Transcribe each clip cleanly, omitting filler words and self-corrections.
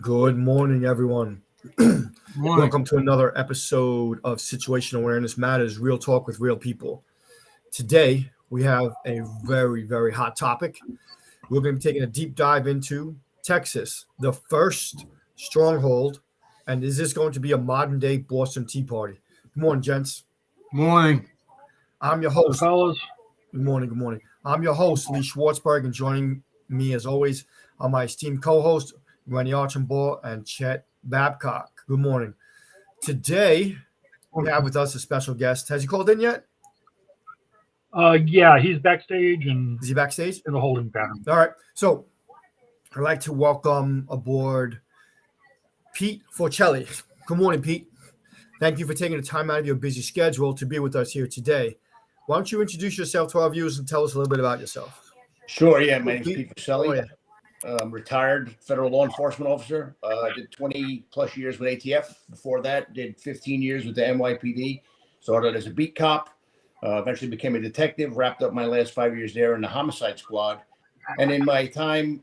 Good morning, everyone. Morning. Welcome to another episode of Situational Awareness Matters, Real Talk with Real People. Today, we have a very, very hot topic. We're going to be taking a deep dive into Texas, the first stronghold. And is this going to be a modern-day Boston Tea Party? Good morning, gents. Morning. I'm your host. Fellas. Good morning. I'm your host, Lee Schwartzberg, and joining me, as always, are my esteemed co-host, Rennie Archambault and Chet Babcock. Good morning. Today, we have with us a special guest. Has he called in yet? Yeah, he's backstage and Is he backstage? in the holding pattern. All right. So, I'd like to welcome aboard Pete Forcelli. Good morning, Pete. Thank you for taking the time out of your busy schedule to be with us here today. Why don't you introduce yourself to our viewers and tell us a little bit about yourself? Sure, yeah. My name's Pete Forcelli. Oh, yeah. Retired federal law enforcement officer. I did 20 plus years with ATF. Before that, did 15 years with the NYPD. Started as a beat cop. Eventually became a detective. Wrapped up my last 5 years there in the homicide squad. And in my time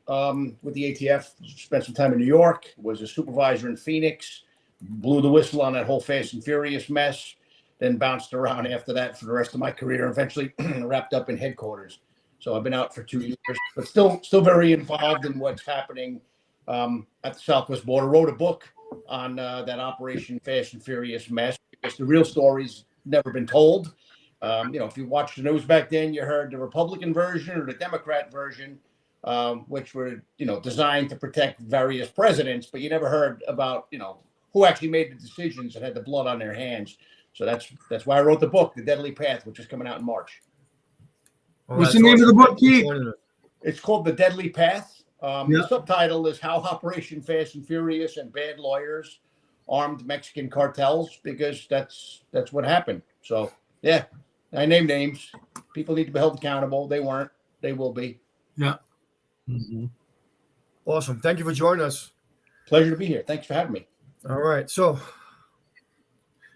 with the ATF, spent some time in New York. Was a supervisor in Phoenix. Blew the whistle on that whole Fast and Furious mess. Then bounced around after that for the rest of my career. Eventually wrapped up in headquarters. So I've been out for 2 years, but still very involved in what's happening at the Southwest border. Wrote a book on that Operation Fast and Furious mess because the real story's never been told. If you watched the news back then, you heard the Republican version or the Democrat version, which were, designed to protect various presidents, but you never heard about, who actually made the decisions and had the blood on their hands. So that's why I wrote the book, The Deadly Path, which is coming out in March. Well, What's the name of the book, Pete? It's called The Deadly Path. The subtitle is How Operation Fast and Furious and Bad Lawyers Armed Mexican Cartels, because that's what happened. So, yeah, I name names. People need to be held accountable. They weren't. They will be. Yeah. Mm-hmm. Awesome. Thank you for joining us. Pleasure to be here. Thanks for having me. All right. So,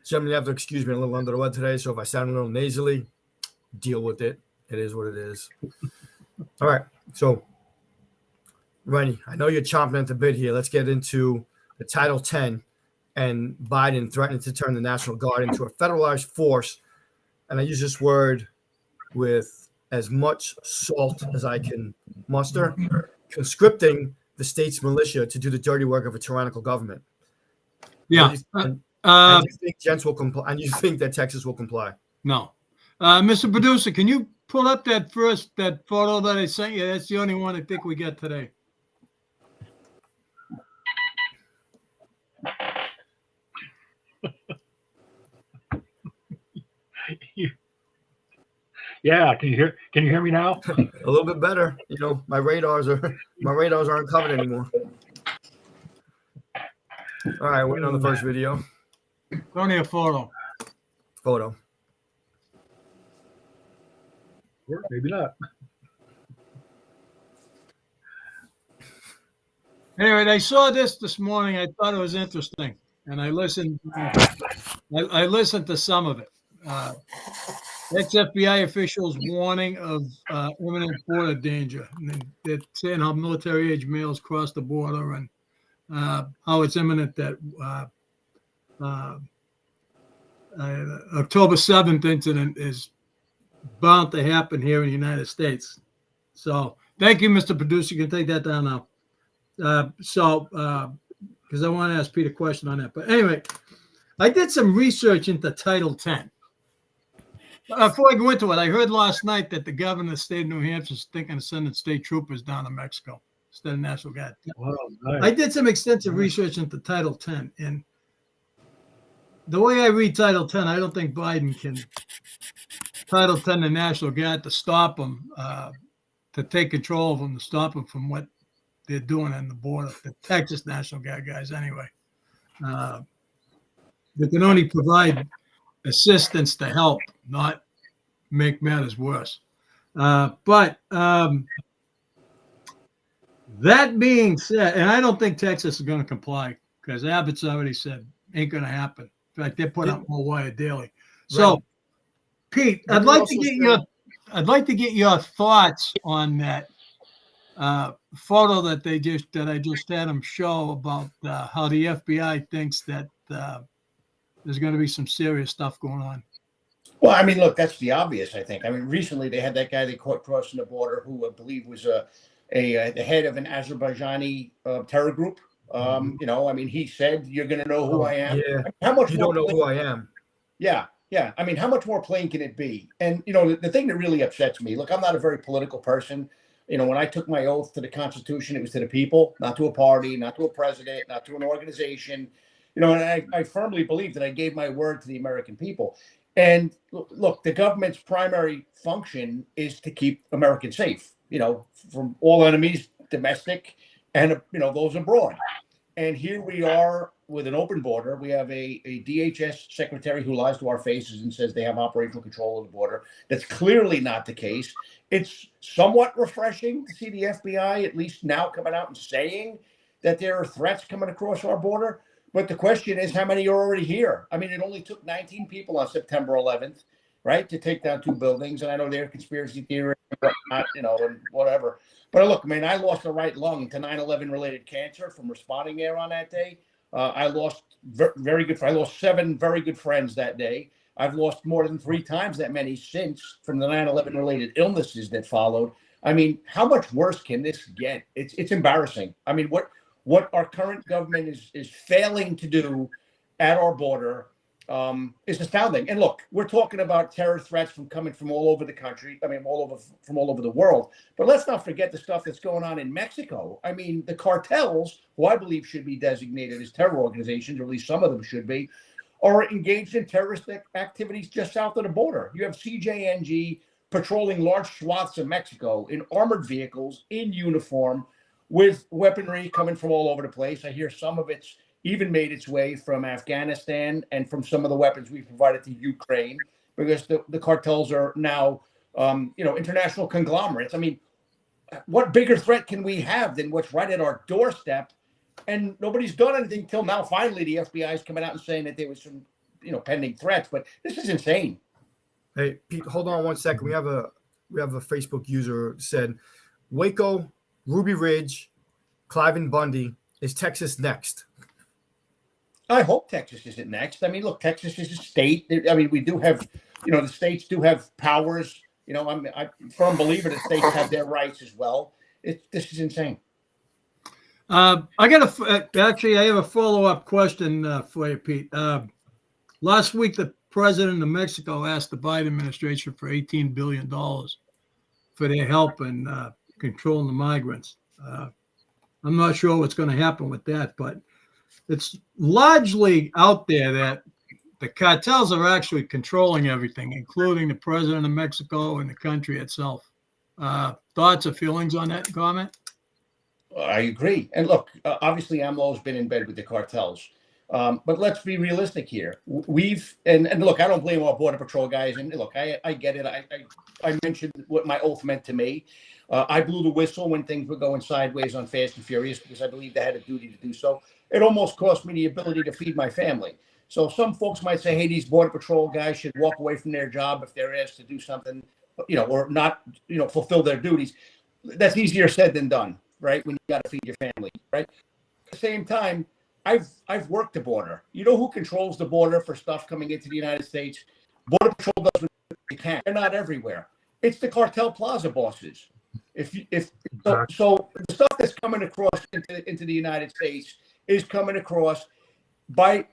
gentlemen, you have to excuse me, a little under the weather today. So if I sound a little nasally, deal with it. It is what it is. All right. So, Rennie, I know you're chomping at the bit here. Let's get into the Title 10 and Biden threatening to turn the National Guard into a federalized force. And I use this word with as much salt as I can muster, conscripting the state's militia to do the dirty work of a tyrannical government. Yeah. And you think gents will comply? And you think that Texas will comply? No. Mr. Producer, can you pull up that photo that I sent you? That's the only one I think we get today. Yeah, can you hear me now? A little bit better. My radars aren't covered anymore. All right, waiting on the first video. It's only a photo. Or maybe not. Anyway, I saw this morning. I thought it was interesting, and I listened. I listened to some of it. Ex-FBI officials warning of imminent border danger. And they're saying how military-age males cross the border and how it's imminent that October 7th incident is bound to happen here in the United States. So thank you, Mr. Producer. You can take that down now. Because I want to ask Pete a question on that. But anyway, I did some research into Title 10. Before I go into it, I heard last night that the governor of the state of New Hampshire is thinking of sending state troopers down to Mexico instead of National Guard. Wow, nice. I did some extensive research into Title 10, and the way I read Title 10, I don't think Biden can Title 10 the National Guard to stop them, to take control of them, to stop them from what they're doing on the border. The Texas National Guard guys, anyway. They can only provide assistance to help, not make matters worse. But that being said, and I don't think Texas is going to comply because Abbott's already said ain't going to happen. In fact, they're putting out more wire daily. So, Right. Pete, I'd like to get your thoughts on that photo that I just had them show about how the FBI thinks that there's going to be some serious stuff going on. Well, I mean, look, that's the obvious, I think. I mean, recently they had that guy they caught crossing the border who I believe was the head of an Azerbaijani terror group. You know, I mean, he said, "You're going to know who I am." Yeah. I mean, how much You more don't know who I am. Yeah, yeah. I mean, how much more plain can it be? And you know, the thing that really upsets me. Look, I'm not a very political person. You know, when I took my oath to the Constitution, it was to the people, not to a party, not to a president, not to an organization. You know, and I firmly believe that I gave my word to the American people. And look, the government's primary function is to keep Americans safe, you know, from all enemies, domestic and, you know, those abroad. And here we are with an open border. We have a DHS secretary who lies to our faces and says they have operational control of the border. That's clearly not the case. It's somewhat refreshing to see the FBI at least now coming out and saying that there are threats coming across our border. But the question is, how many are already here? I mean, it only took 19 people on September 11th, right, to take down 2 buildings. And I know they're conspiracy theory and whatnot, you know, and whatever. But look, I mean, I lost a right lung to 9/11 related cancer from responding there on that day. I lost very good. I lost 7 very good friends that day. I've lost more than 3 times that many since from the 9/11 related illnesses that followed. I mean, how much worse can this get? It's embarrassing. I mean, what our current government is failing to do at our border is astounding. And look, we're talking about terror threats coming from all over the country. I mean, from all over the world. But let's not forget the stuff that's going on in Mexico. I mean, the cartels, who I believe should be designated as terror organizations, or at least some of them should be, are engaged in terrorist activities just south of the border. You have CJNG patrolling large swaths of Mexico in armored vehicles, in uniform, with weaponry coming from all over the place. I hear some of it's even made its way from Afghanistan and from some of the weapons we provided to Ukraine, because the cartels are now, you know, international conglomerates. I mean, what bigger threat can we have than what's right at our doorstep? And nobody's done anything till now. Finally, the FBI is coming out and saying that there was some, you know, pending threats. But this is insane. Hey, Pete, hold on one second. We have a Facebook user said, Waco, Ruby Ridge, Clive and Bundy, is Texas next? I hope Texas isn't next. I mean, look, Texas is a state. I mean, we do have, you know, the states do have powers. You know, I'm a firm believer that states have their rights as well. This is insane. I have a follow-up question for you, Pete. Last week, the president of Mexico asked the Biden administration for $18 billion for their help in controlling the migrants. I'm not sure what's going to happen with that, but it's largely out there that the cartels are actually controlling everything, including the president of Mexico and the country itself. Thoughts or feelings on that comment? I agree. And look, obviously, AMLO's been in bed with the cartels. But let's be realistic here. And look, I don't blame our Border Patrol guys. And look, I get it. I mentioned what my oath meant to me. I blew the whistle when things were going sideways on Fast and Furious because I believed I had a duty to do so. It almost cost me the ability to feed my family. So some folks might say, hey, these Border Patrol guys should walk away from their job if they're asked to do something, you know, or not, you know, fulfill their duties. That's easier said than done, right? When you got to feed your family, right? At the same time, I've worked the border. You know who controls the border for stuff coming into the United States? Border Patrol does what they can. They're not everywhere. It's the cartel plaza bosses. So the stuff that's coming across into the United States is coming across by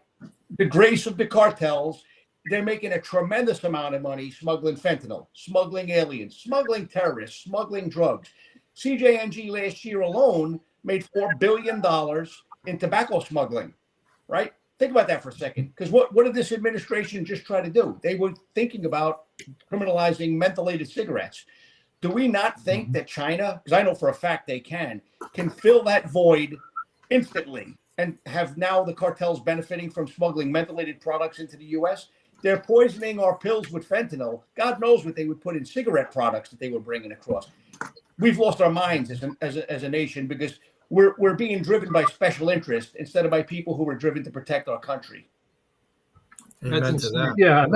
the grace of the cartels. They're making a tremendous amount of money smuggling fentanyl, smuggling aliens, smuggling terrorists, smuggling drugs. CJNG last year alone made $4 billion in tobacco smuggling, right? Think about that for a second. Because what did this administration just try to do? They were thinking about criminalizing mentholated cigarettes. Do we not think that China, because I know for a fact they can fill that void instantly and have now the cartels benefiting from smuggling mentholated products into the U.S.? They're poisoning our pills with fentanyl. God knows what they would put in cigarette products that they were bringing across. We've lost our minds as a nation because we're being driven by special interest instead of by people who are driven to protect our country. Amen to that. Yeah,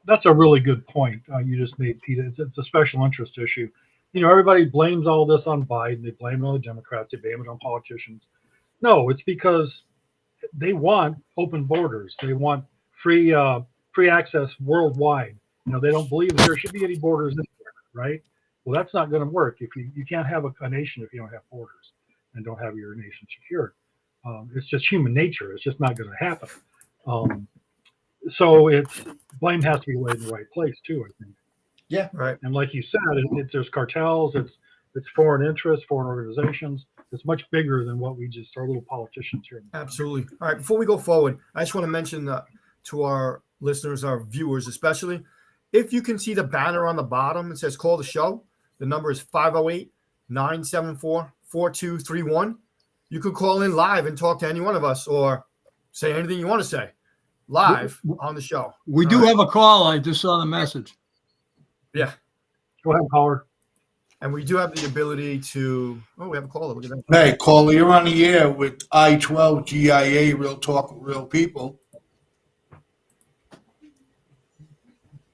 that's a really good point you just made, Pete. It's a special interest issue. everybody blames all this on Biden. They blame it on the Democrats. They blame it on politicians. No, it's because they want open borders. They want free access worldwide. They don't believe there should be any borders anywhere, right? Well, that's not going to work. If you can't have a nation if you don't have borders and don't have your nation secured. It's just human nature. It's just not going to happen. So blame has to be laid in the right place too, I think. Yeah, right. And like you said, there's cartels. It's foreign interests, foreign organizations. It's much bigger than what we just are little politicians here. Absolutely. All right. Before we go forward, I just want to mention to our listeners, our viewers especially, if you can see the banner on the bottom, it says call the show. The number is 508-974-4231. You could call in live and talk to any one of us or say anything you want to say live on the show. We do have a call. I just saw the message. Yeah. Go ahead, caller. And we do have the ability to. Oh, we have a caller. Look at that. Hey, caller, you're on the air with i12 GIA, Real Talk with Real People.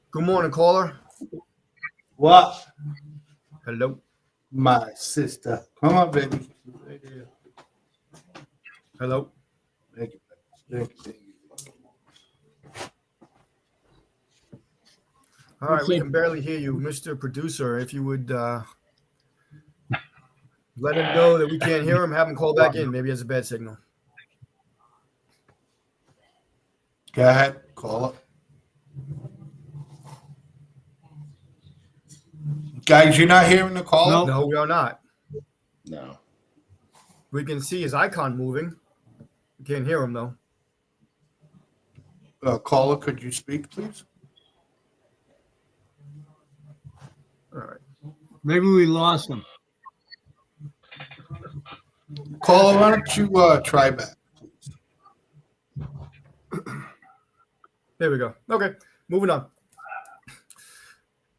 Good morning, caller. What? Hello. My sister. Come on, baby. Right there. Hello. Thank you. Thank you. All right, we can barely hear you, Mr. Producer. If you would let him know that we can't hear him, have him call back in. Maybe he has a bad signal. Go ahead, caller. Guys, you're not hearing the caller? No, we are not. No. We can see his icon moving. We can't hear him, though. Caller, could you speak, please? All right. Maybe we lost him. Caller, why don't you try back, please? There we go. Okay, moving on.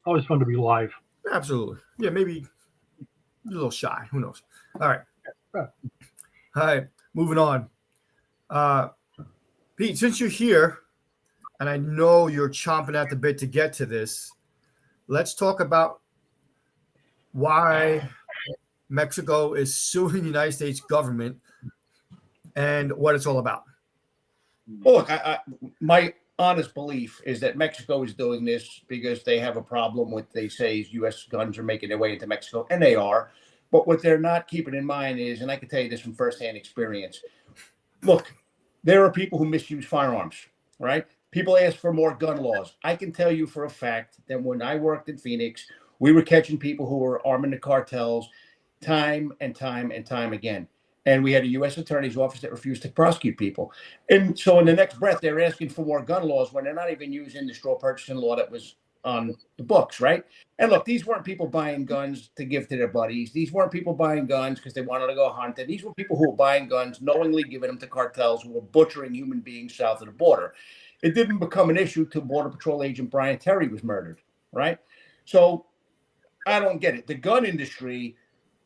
Always fun to be live. Absolutely. Yeah, maybe you're a little shy. Who knows? All right. All right, moving on. Pete, since you're here, and I know you're chomping at the bit to get to this, let's talk about why Mexico is suing the United States government and what it's all about. Well, look, my honest belief is that Mexico is doing this because they have a problem with, they say, U.S. guns are making their way into Mexico, and they are. But what they're not keeping in mind is, and I can tell you this from firsthand experience, look, there are people who misuse firearms, right? People ask for more gun laws. I can tell you for a fact that when I worked in Phoenix, we were catching people who were arming the cartels time and time and time again. And we had a U.S. Attorney's Office that refused to prosecute people. And so in the next breath, they're asking for more gun laws when they're not even using the straw purchasing law that was on the books, right? And look, these weren't people buying guns to give to their buddies. These weren't people buying guns because they wanted to go hunting. These were people who were buying guns, knowingly giving them to cartels who were butchering human beings south of the border. It didn't become an issue till Border Patrol agent Brian Terry was murdered, right? So I don't get it. The gun industry,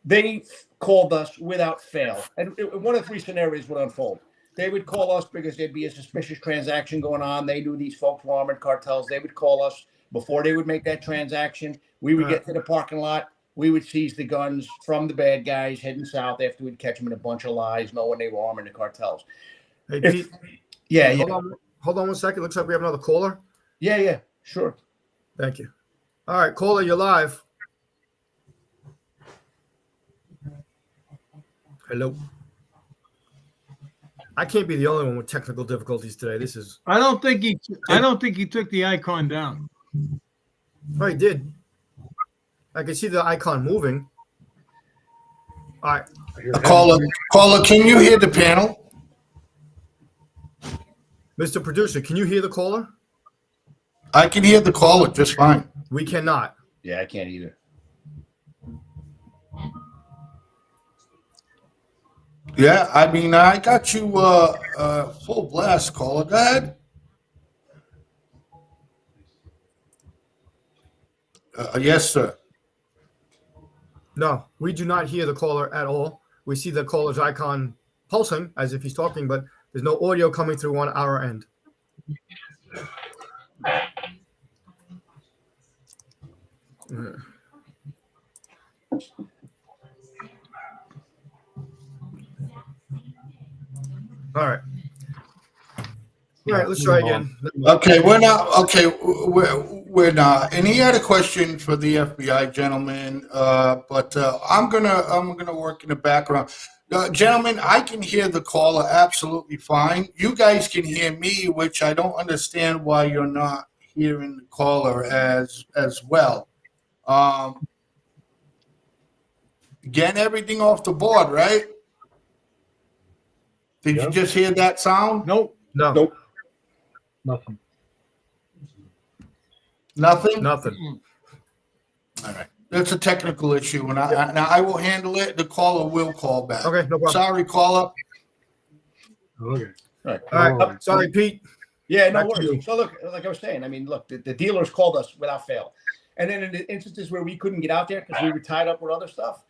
they called us without fail. And one of three scenarios would unfold. They would call us because there'd be a suspicious transaction going on. They knew these folks were armored cartels. They would call us before they would make that transaction. We would get to the parking lot. We would seize the guns from the bad guys heading south after we'd catch them in a bunch of lies, knowing they were arming the cartels. Hey, Pete. Yeah. Hold on 1 second. Looks like we have another caller. Yeah, sure. Thank you. All right, caller, you're live. Hello. I can't be the only one with technical difficulties today. This is. I don't think he took the icon down. Oh, he did. I can see the icon moving. All right. Caller, can you hear the panel? Mr. Producer, can you hear the caller? I can hear the caller just fine. We cannot. Yeah, I can't either. Yeah, I mean, I got you full blast, caller. Go ahead. Yes, sir. No, we do not hear the caller at all. We see the caller's icon pulsing as if he's talking, but there's no audio coming through on our end. All right. All right, let's try again. Okay, we're not. Okay, we're not. And he had a question for the FBI gentleman, but I'm gonna work in the background. Gentlemen, I can hear the caller absolutely fine. You guys can hear me, which I don't understand why you're not hearing the caller as well. Getting everything off the board, right? Did you Yep. just hear that sound? Nope. No, Nope. Nothing. Nothing. nothing. All right. That's a technical issue, and I will handle it. The caller will call back. Okay, no problem. Sorry, caller. Okay. Right. All right. Sorry, Pete. Yeah, no Back to worries. you. So look, like I was saying, I mean, look, the dealers called us without fail. And then in the instances where we couldn't get out there because we were tied up with other stuff,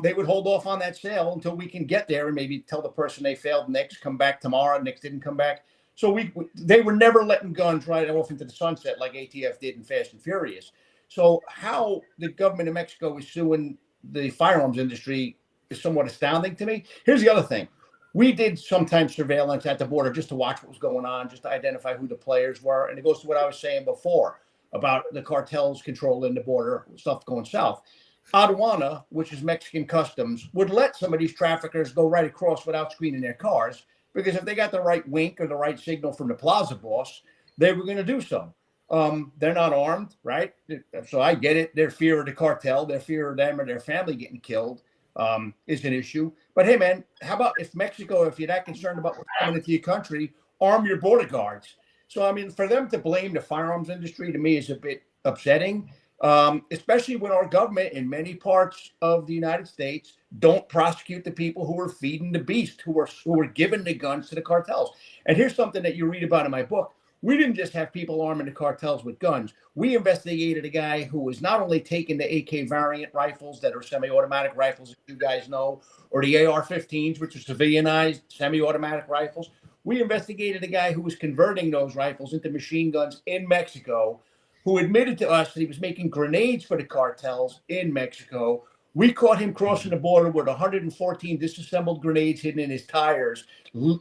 they would hold off on that sale until we can get there and maybe tell the person they failed next, come back tomorrow, next didn't come back. So they were never letting guns right off into the sunset like ATF did in Fast and Furious. So how the government of Mexico is suing the firearms industry is somewhat astounding to me. Here's the other thing. We did sometimes surveillance at the border just to watch what was going on, just to identify who the players were. And it goes to what I was saying before about the cartels controlling the border, stuff going south. Aduana, which is Mexican customs, would let some of these traffickers go right across without screening their cars, because if they got the right wink or the right signal from the plaza boss, they were going to do so. They're not armed, right? So I get it. Their fear of the cartel, their fear of them or their family getting killed is an issue. But hey, man, how about if Mexico, if you're that concerned about what's coming into your country, arm your border guards? So, I mean, for them to blame the firearms industry to me is a bit upsetting, especially when our government in many parts of the United States don't prosecute the people who are feeding the beast, who are giving the guns to the cartels. And here's something that you read about in my book. We didn't just have people arming the cartels with guns. We investigated a guy who was not only taking the AK variant rifles that are semi-automatic rifles, as you guys know, or the AR-15s, which are civilianized semi-automatic rifles. We investigated a guy who was converting those rifles into machine guns in Mexico, who admitted to us that he was making grenades for the cartels in Mexico. We caught him crossing the border with 114 disassembled grenades hidden in his tires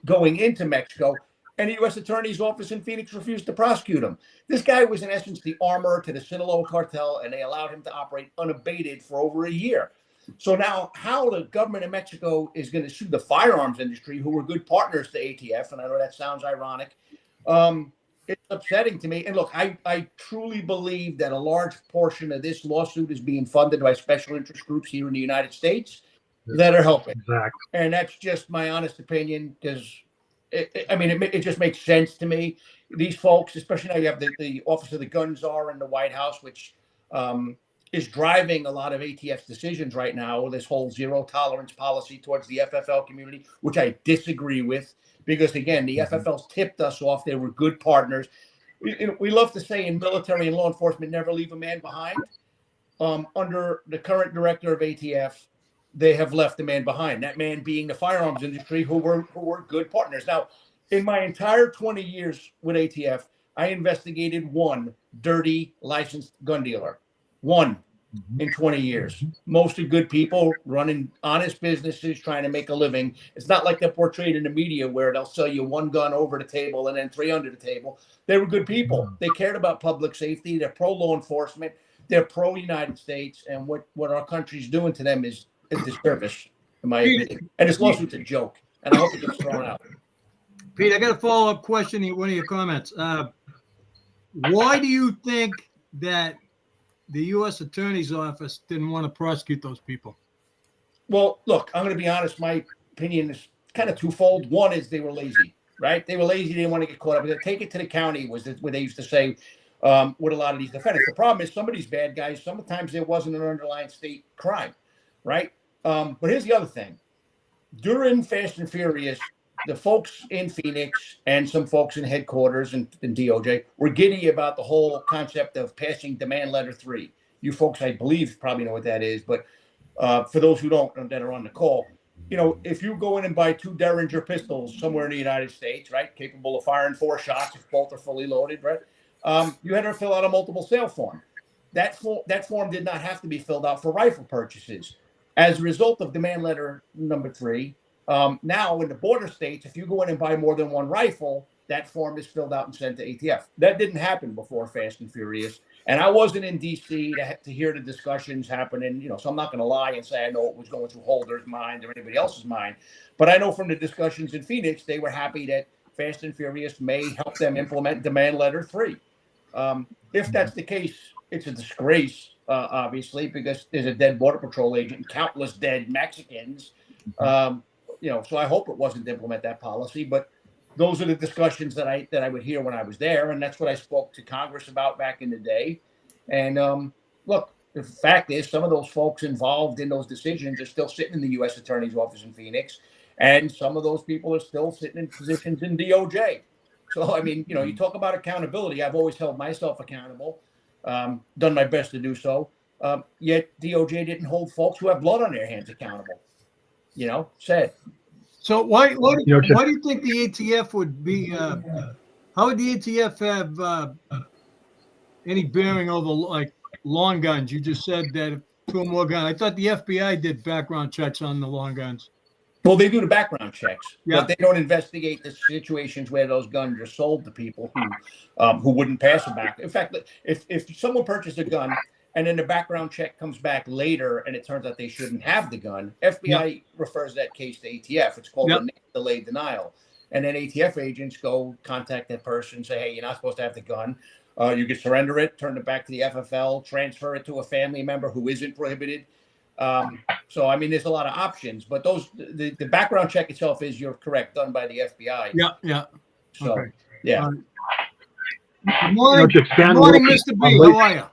going into Mexico. And the U.S. Attorney's Office in Phoenix refused to prosecute him. This guy was, in essence, the armor to the Sinaloa cartel, and they allowed him to operate unabated for over a year. So now how the government of Mexico is going to sue the firearms industry, who were good partners to ATF, and I know that sounds ironic, it's upsetting to me. And look, I truly believe that a large portion of this lawsuit is being funded by special interest groups here in the United States that are helping. Exactly. And that's just my honest opinion, because it just makes sense to me. These folks, especially now you have the Office of the Gun Czar in the White House, which is driving a lot of ATF's decisions right now, this whole zero tolerance policy towards the FFL community, which I disagree with, because, again, the FFLs tipped us off. They were good partners. We love to say in military and law enforcement, never leave a man behind. Under the current director of ATF, they have left a man behind, that man being the firearms industry, who were good partners. Now, in my entire 20 years with ATF, I investigated one dirty licensed gun dealer. One in 20 years. Mostly good people running honest businesses, trying to make a living. It's not like they're portrayed in the media where they'll sell you one gun over the table and then three under the table. They were good people. They cared about public safety. They're pro-law enforcement. They're pro-United States. And what our country's doing to them is a disservice, in my opinion. And this lawsuit's a joke. And I hope it gets thrown out. Pete, I got a follow-up question in one of your comments. Why do you think that the U.S. Attorney's Office didn't want to prosecute those people? Well, look, I'm going to be honest. My opinion is kind of twofold. One is they were lazy, right? They were lazy. They didn't want to get caught up. Take it to the county was what they used to say with a lot of these defendants. The problem is some of these bad guys, sometimes there wasn't an underlying state crime, right? But here's the other thing. During Fast and Furious, the folks in Phoenix and some folks in headquarters and DOJ were giddy about the whole concept of passing demand letter 3. You folks, I believe, probably know what that is. But for those who don't, that are on the call, if you go in and buy 2 Derringer pistols somewhere in the United States, right, capable of firing 4 shots if both are fully loaded, right, you had to fill out a multiple sale form. That form did not have to be filled out for rifle purchases. As a result of demand letter number 3, Now, in the border states, if you go in and buy more than one rifle, that form is filled out and sent to ATF. That didn't happen before Fast and Furious. And I wasn't in D.C. to hear the discussions happening, so I'm not going to lie and say I know what was going through Holder's mind or anybody else's mind. But I know from the discussions in Phoenix, they were happy that Fast and Furious may help them implement Demand Letter 3. If that's the case, it's a disgrace, obviously, because there's a dead Border Patrol agent and countless dead Mexicans. So I hope it wasn't to implement that policy, but those are the discussions that I would hear when I was there, and that's what I spoke to Congress about back in the day. And look, the fact is, some of those folks involved in those decisions are still sitting in the U.S. Attorney's Office in Phoenix, and some of those people are still sitting in positions in DOJ. So, I mean, you talk about accountability. I've always held myself accountable, done my best to do so. Yet DOJ didn't hold folks who have blood on their hands accountable. Said. So why do you think the ATF would be? How would the ATF have any bearing over like long guns? You just said that 2 or more guns. I thought the FBI did background checks on the long guns. Well, they do the background checks, Yeah. but they don't investigate the situations where those guns are sold to people who wouldn't pass a back. In fact, if someone purchased a gun and then the background check comes back later and it turns out they shouldn't have the gun, FBI refers that case to ATF. It's called a delayed denial. And then ATF agents go contact that person and say, hey, you're not supposed to have the gun. You can surrender it, turn it back to the FFL, transfer it to a family member who isn't prohibited. So, I mean, there's a lot of options, but the background check itself is, you're correct, done by the FBI. Yeah. So, okay. yeah. Good morning, Mr. B. How are you?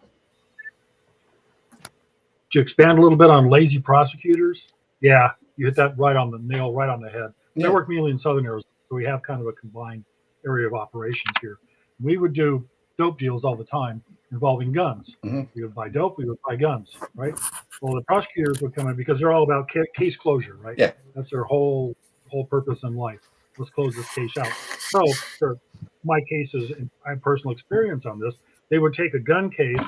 To expand a little bit on lazy prosecutors, yeah, you hit that right on the nail, right on the head. Yeah. I work mainly in Southern Arizona, so we have kind of a combined area of operations here. We would do dope deals all the time involving guns. Mm-hmm. We would buy dope, we would buy guns, right? Well, the prosecutors would come in because they're all about case closure, right? Yeah. That's their whole purpose in life. Let's close this case out. So for my cases, and I have personal experience on this, they would take a gun case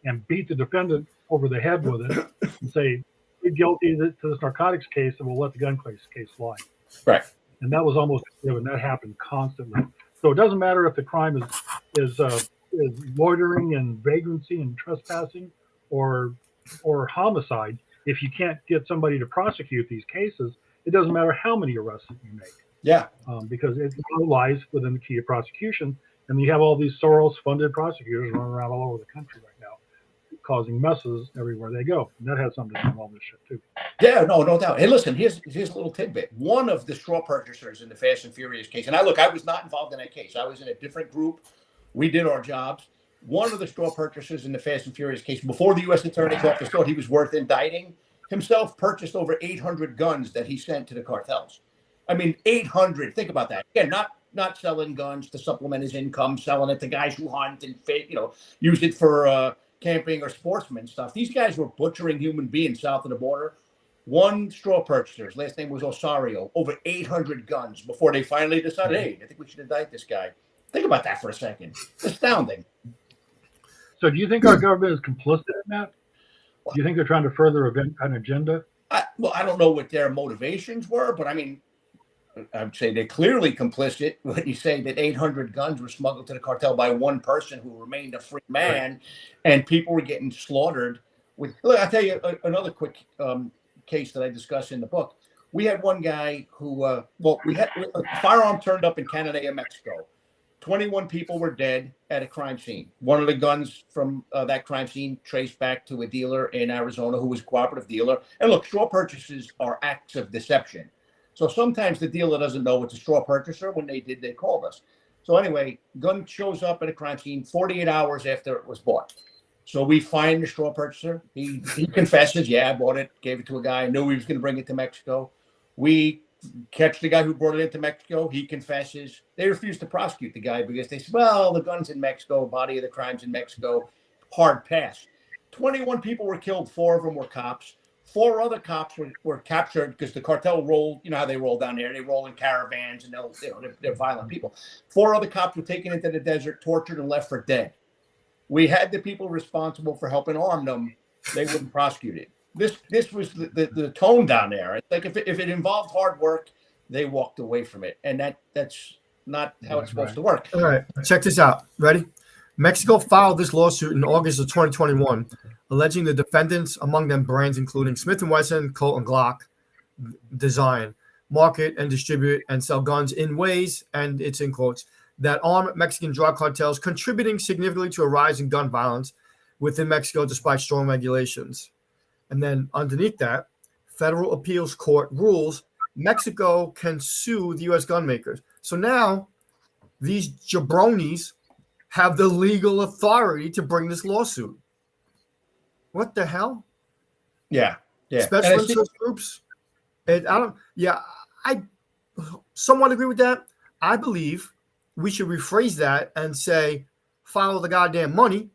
and beat the defendant over the head with it and say, plead guilty to this narcotics case, and we'll let the gun case fly. Right. And that was almost given. That happened constantly. So it doesn't matter if the crime is loitering and vagrancy and trespassing or homicide. If you can't get somebody to prosecute these cases, it doesn't matter how many arrests that you make. Yeah. Because it lies within the key of prosecution. And you have all these Soros-funded prosecutors running around all over the country right now, causing messes everywhere they go. And that has something to do with all this shit too. Yeah, no doubt. Hey, listen, here's a little tidbit. One of the straw purchasers in the Fast and Furious case, and I was not involved in that case. I was in a different group. We did our jobs. One of the straw purchasers in the Fast and Furious case, before the U.S. Attorney's Office thought he was worth indicting, himself purchased over 800 guns that he sent to the cartels. I mean, 800. Think about that. Again, not selling guns to supplement his income, selling it to guys who hunt and use it for camping or sportsman stuff. These guys were butchering human beings south of the border. One straw purchaser, his last name was Osario, over 800 guns before they finally decided, hey, I think we should indict this guy. Think about that for a second. Astounding. So do you think our government is complicit in that? Do you think they're trying to further an agenda? I don't know what their motivations were, but I mean, I would say they're clearly complicit when you say that 800 guns were smuggled to the cartel by one person who remained a free man, and people were getting slaughtered. I'll tell you another quick case that I discuss in the book. We had one guy who, we had a firearm turned up in Canada and Mexico. 21 people were dead at a crime scene. One of the guns from that crime scene traced back to a dealer in Arizona who was a cooperative dealer. And look, straw purchases are acts of deception. So sometimes the dealer doesn't know it's a straw purchaser. When they did, they called us. So anyway, gun shows up at a crime scene 48 hours after it was bought. So we find the straw purchaser. He confesses, yeah, I bought it, gave it to a guy, knew he was going to bring it to Mexico. We catch the guy who brought it into Mexico. He confesses. They refuse to prosecute the guy because they said, well, the gun's in Mexico, body of the crime's in Mexico. Hard pass. 21 people were killed. 4 of them were cops. 4 other cops were captured because the cartel rolled, you know how they roll down there. They roll in caravans and they're violent people. 4 other cops were taken into the desert, tortured, and left for dead. We had the people responsible for helping arm them. They wouldn't prosecute it. this was the tone down there. It's like if it involved hard work, they walked away from it, and that's not how it's supposed to work. All right, check this out. Ready? Mexico filed this lawsuit in August of 2021, alleging the defendants, among them brands including Smith & Wesson, Colt, and Glock, design, market, and distribute and sell guns in ways, and it's in quotes, that arm Mexican drug cartels, contributing significantly to a rise in gun violence within Mexico despite strong regulations. And then underneath that, federal appeals court rules Mexico can sue the U.S. gun makers. So now these jabronis have the legal authority to bring this lawsuit. What the hell? Yeah. Special interest groups. And I somewhat agree with that. I believe we should rephrase that and say, follow the goddamn money,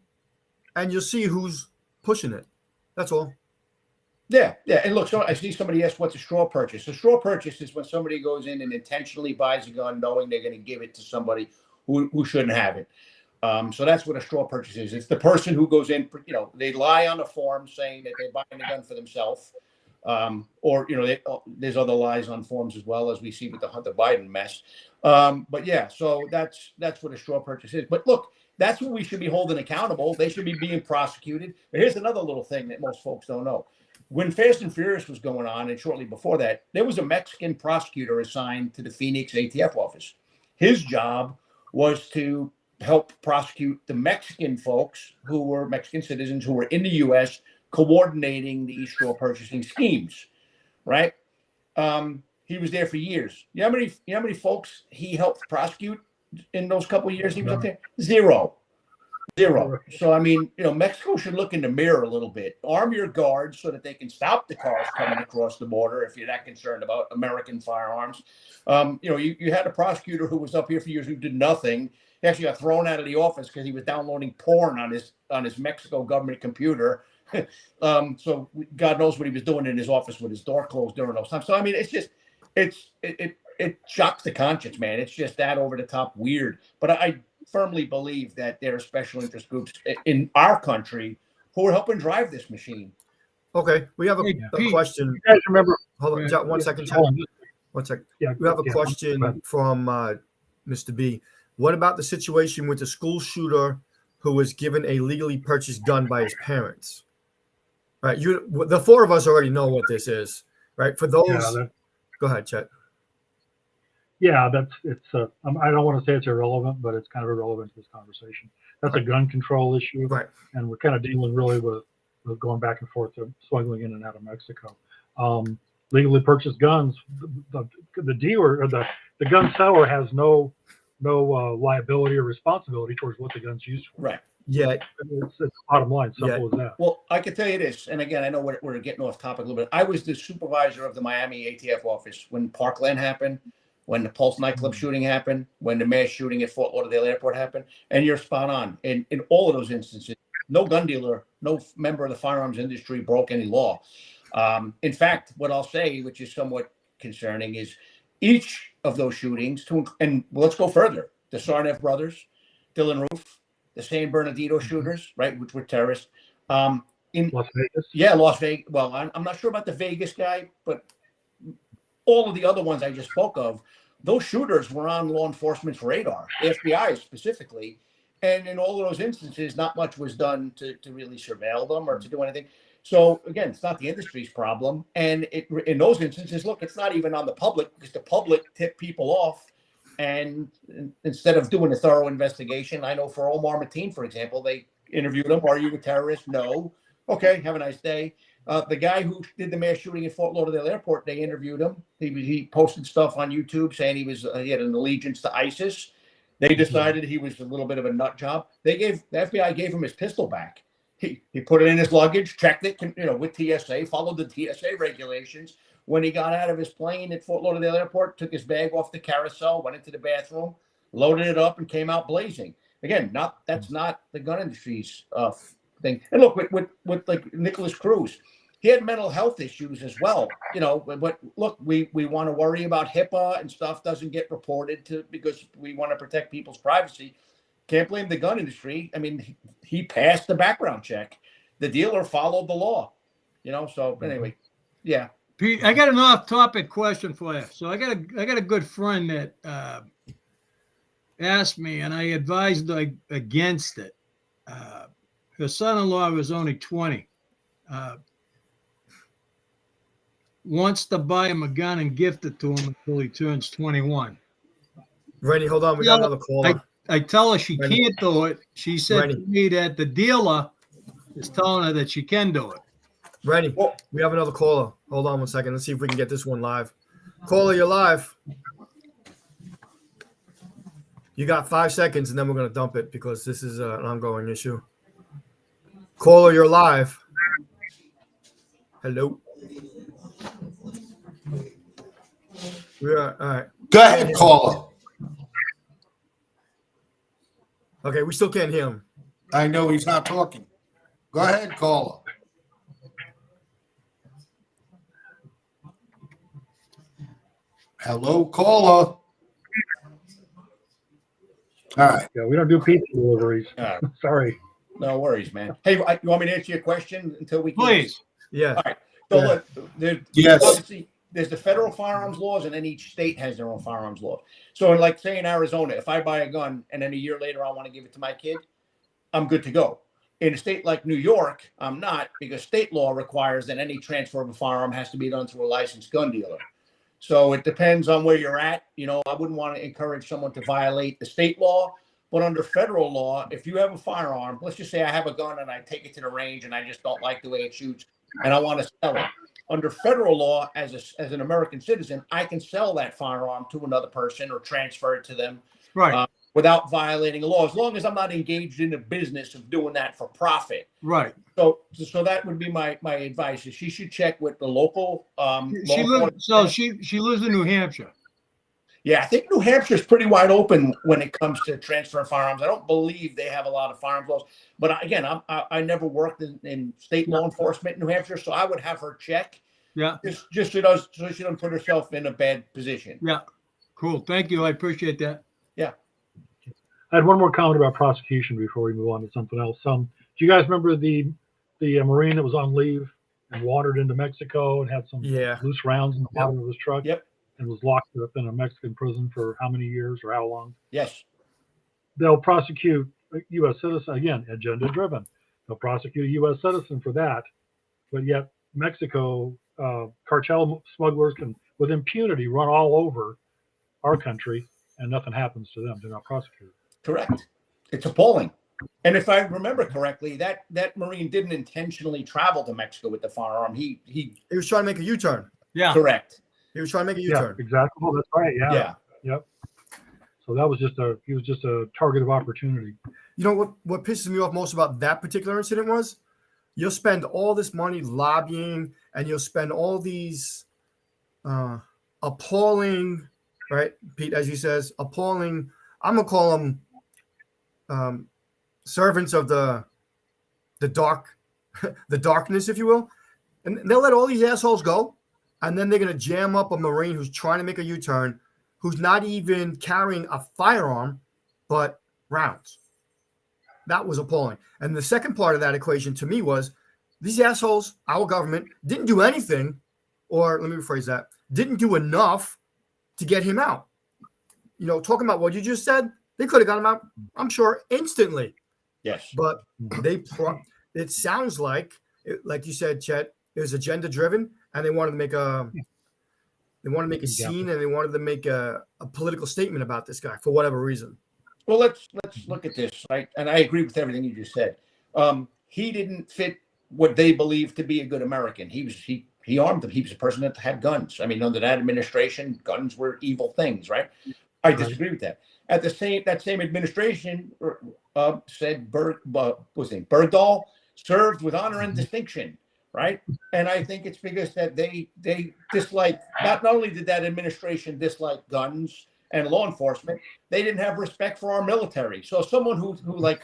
and you'll see who's pushing it. That's all. Yeah. And look, so I see somebody asked, what's a straw purchase? A straw purchase is when somebody goes in and intentionally buys a gun knowing they're going to give it to somebody who shouldn't have it. So that's what a straw purchase is. It's the person who goes in, they lie on a form saying that they're buying the gun for themselves. Or, there's other lies on forms as well, as we see with the Hunter Biden mess. But yeah, so that's what a straw purchase is. But look, that's what we should be holding accountable. They should be being prosecuted. But here's another little thing that most folks don't know. When Fast and Furious was going on, and shortly before that, there was a Mexican prosecutor assigned to the Phoenix ATF office. His job was to help prosecute the Mexican folks who were Mexican citizens who were in the U.S. coordinating the straw purchasing schemes, right? He was there for years. You know how many folks he helped prosecute in those couple of years he was up there? Zero. So, I mean, Mexico should look in the mirror a little bit. Arm your guards so that they can stop the cars coming across the border if you're that concerned about American firearms. You had a prosecutor who was up here for years who did nothing. He actually got thrown out of the office because he was downloading porn on his Mexico government computer. So God knows what he was doing in his office with his door closed during those times. So, I mean, it's just, it shocks the conscience, man. It's just that over the top weird. But I firmly believe that there are special interest groups in our country who are helping drive this machine. Okay, we have a question. You guys remember? Hold on, John, one second. One second. Yeah, we have a question from Mr. B. What about the situation with the school shooter who was given a legally purchased gun by his parents? Right, the four of us already know what this is, right? For those, go ahead, Chet. Yeah, I don't want to say it's irrelevant, but it's kind of irrelevant to this conversation. That's a gun control issue, right? And we're kind of dealing really with going back and forth, smuggling in and out of Mexico. Legally purchased guns, the dealer or the gun seller has no liability or responsibility towards what the gun's used for. Right. Yeah, it's bottom line. Simple as that. Well, I can tell you this, and again, I know we're getting off topic a little bit. I was the supervisor of the Miami ATF office when Parkland happened, when the Pulse nightclub shooting happened, when the mass shooting at Fort Lauderdale Airport happened, and you're spot on. In all of those instances, no gun dealer, no member of the firearms industry broke any law. In fact, what I'll say, which is somewhat concerning, is each of those shootings, let's go further, the Sarneff brothers, Dylan Roof, the San Bernardino shooters, right, which were terrorists. In Las Vegas? Yeah, Las Vegas. Well, I'm not sure about the Vegas guy, but all of the other ones I just spoke of, those shooters were on law enforcement's radar, the FBI specifically. And in all of those instances, not much was done to really surveil them or to do anything. So, again, it's not the industry's problem. And in those instances, look, it's not even on the public because the public tip people off. And instead of doing a thorough investigation, I know for Omar Mateen, for example, they interviewed him. Are you a terrorist? No. Okay, have a nice day. The guy who did the mass shooting at Fort Lauderdale Airport, they interviewed him. He posted stuff on YouTube saying he had an allegiance to ISIS. They decided he was a little bit of a nut job. The FBI gave him his pistol back. He put it in his luggage, checked it, with TSA, followed the TSA regulations. When he got out of his plane at Fort Lauderdale Airport, took his bag off the carousel, went into the bathroom, loaded it up, and came out blazing. Again, that's not the gun industry's thing. And look, with like Nicholas Cruz, he had mental health issues as well. But look, we want to worry about HIPAA and stuff doesn't get reported because we want to protect people's privacy. Can't blame the gun industry. I mean, he passed the background check. The dealer followed the law. you know. So anyway, yeah. Pete, I got an off-topic question for you. So I got a good friend that asked me, and I advised against it. Her son-in-law was only 20. Wants to buy him a gun and gift it to him until he turns 21. Rennie, hold on. We got another caller. I tell her she Rennie. can't do it. She said to me that the dealer is telling her that she can do it. Rennie, we have another caller. Hold on one second. Let's see if we can get this one live. Caller, you're live. You got 5 seconds, and then we're going to dump it because this is an ongoing issue. Caller, you're live. Hello. We are all right. Go ahead, caller. Okay, we still can't hear him. I know he's not talking. Go ahead, caller. Hello, caller. All right. Yeah, we don't do pizza deliveries. Sorry. No worries, man. Hey, you want me to answer your question until we can? Please. Yeah. All right. So look, Yes. obviously there's the federal firearms laws, and then each state has their own firearms law. So, like, say in Arizona, if I buy a gun and then a year later I want to give it to my kid, I'm good to go. In a state like New York, I'm not, because state law requires that any transfer of a firearm has to be done through a licensed gun dealer. So it depends on where you're at. You know, I wouldn't want to encourage someone to violate the state law, but under federal law, if you have a firearm, let's just say I have a gun and I take it to the range and I just don't like the way it shoots and I want to sell it. Under federal law, as an American citizen, I can sell that firearm to another person or transfer it to them, Right. Without violating the law, as long as I'm not engaged in the business of doing that for profit. Right. So that would be my advice. Is she should check with the local. She lives in New Hampshire. Yeah, I think New Hampshire is pretty wide open when it comes to transferring firearms. I don't believe they have a lot of firearms laws. But again, I never worked in state law enforcement in New Hampshire, so I would have her check. Yeah. Just so she doesn't put herself in a bad position. Yeah. Cool. Thank you. I appreciate that. Yeah. I had one more comment about prosecution before we move on to something else. Do you guys remember the Marine that was on leave and wandered into Mexico and had some loose rounds in the bottom of his truck? Yep. And was locked up in a Mexican prison for how many years or how long? Yes. They'll prosecute a U.S. citizen, again, agenda driven. They'll prosecute a U.S. citizen for that. But yet Mexico, cartel smugglers can, with impunity, run all over our country and nothing happens to them. They're not prosecuted. Correct. It's appalling. And if I remember correctly, that Marine didn't intentionally travel to Mexico with the firearm. He was trying to make a U-turn. Yeah. Correct. He was trying to make a U-turn. Yeah, exactly. Well, that's right. Yeah. Yeah. Yep. So that was he was just a target of opportunity. You know what pisses me off most about that particular incident was you'll spend all this money lobbying and you'll spend all these appalling, right, Pete, as you says, appalling, I'm going to call them servants of the dark, the darkness, if you will. And they'll let all these assholes go. And then they're going to jam up a Marine who's trying to make a U-turn, who's not even carrying a firearm, but rounds. That was appalling. And the second part of that equation to me was these assholes, our government, didn't do anything, or let me rephrase that, didn't do enough to get him out. You know, talking about what you just said, they could have got him out, I'm sure, instantly. Yes. But it sounds like you said, Chet, it was agenda driven, and they wanted to make a scene, and they wanted to make a political statement about this guy for whatever reason. Well, let's look at this, right? And I agree with everything you just said. He didn't fit what they believe to be a good American. He armed them. He was a person that had guns. I mean, under that administration, guns were evil things, right? I disagree with that. At that same administration said Bergdahl served with honor and distinction, right? And I think it's because that they dislike, not only did that administration dislike guns and law enforcement, they didn't have respect for our military. So someone who like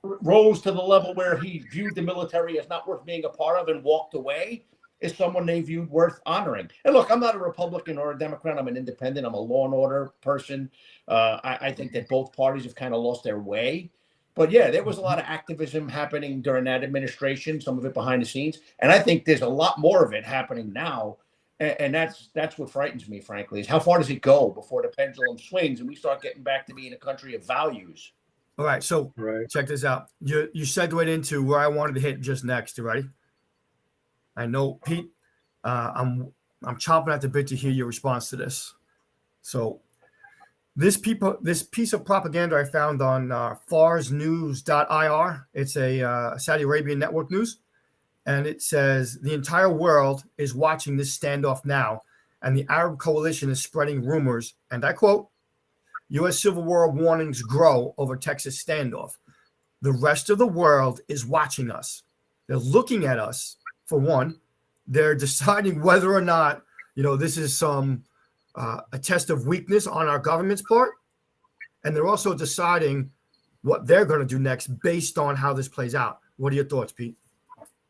rose to the level where he viewed the military as not worth being a part of and walked away is someone they viewed worth honoring. And look, I'm not a Republican or a Democrat. I'm an independent. I'm a law and order person. I think that both parties have kind of lost their way. But yeah, there was a lot of activism happening during that administration, some of it behind the scenes. And I think there's a lot more of it happening now. And that's what frightens me, frankly, is how far does it go before the pendulum swings and we start getting back to being a country of values? All right, so Right. check this out. You segued into where I wanted to hit just next. You ready? I know, Pete. I'm chomping at the bit to hear your response to this. So this piece of propaganda I found on farsnews.ir. It's a Saudi Arabian network news, and it says the entire world is watching this standoff now, and the Arab coalition is spreading rumors. And I quote: "U.S. civil war warnings grow over Texas standoff. The rest of the world is watching us. They're looking at us for one. They're deciding whether or not this is a test of weakness on our government's part, and they're also deciding what they're going to do next based on how this plays out." What are your thoughts, Pete?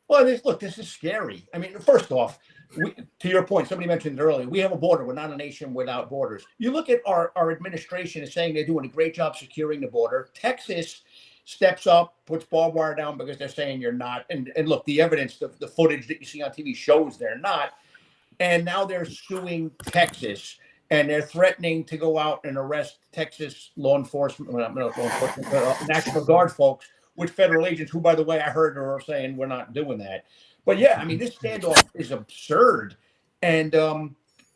Well, this is scary. I mean, first off, to your point, somebody mentioned it earlier, we have a border. We're not a nation without borders. You look at our administration is saying they're doing a great job securing the border. Texas steps up, puts barbed wire down because they're saying you're not. And look, the evidence, the footage that you see on TV shows they're not. And now they're suing Texas, and they're threatening to go out and arrest Texas law enforcement, National Guard folks with federal agents who, by the way, I heard are saying we're not doing that. But yeah, I mean, this standoff is absurd. And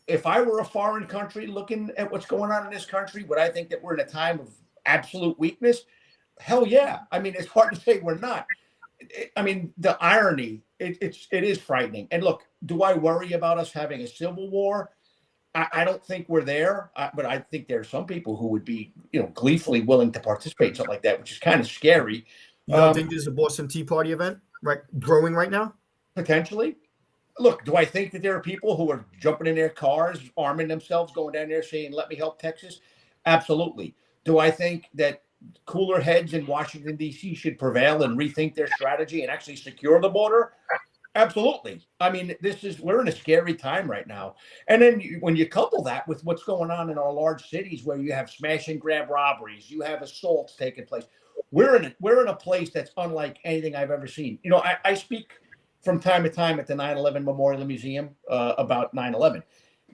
if I were a foreign country looking at what's going on in this country, would I think that we're in a time of absolute weakness? Hell yeah. I mean, it's hard to say we're not. I mean, the irony, it is frightening. And look, do I worry about us having a civil war? I don't think we're there, but I think there are some people who would be, gleefully willing to participate in something like that, which is kind of scary. You don't think there's a Boston Tea Party event growing right now? Potentially. Look, do I think that there are people who are jumping in their cars, arming themselves, going down there saying, "Let me help Texas"? Absolutely. Do I think that cooler heads in Washington, D.C. should prevail and rethink their strategy and actually secure the border? Absolutely. I mean, we're in a scary time right now. And then when you couple that with what's going on in our large cities where you have smash and grab robberies, you have assaults taking place. We're in a place that's unlike anything I've ever seen. I speak from time to time at the 9/11 Memorial Museum about 9/11.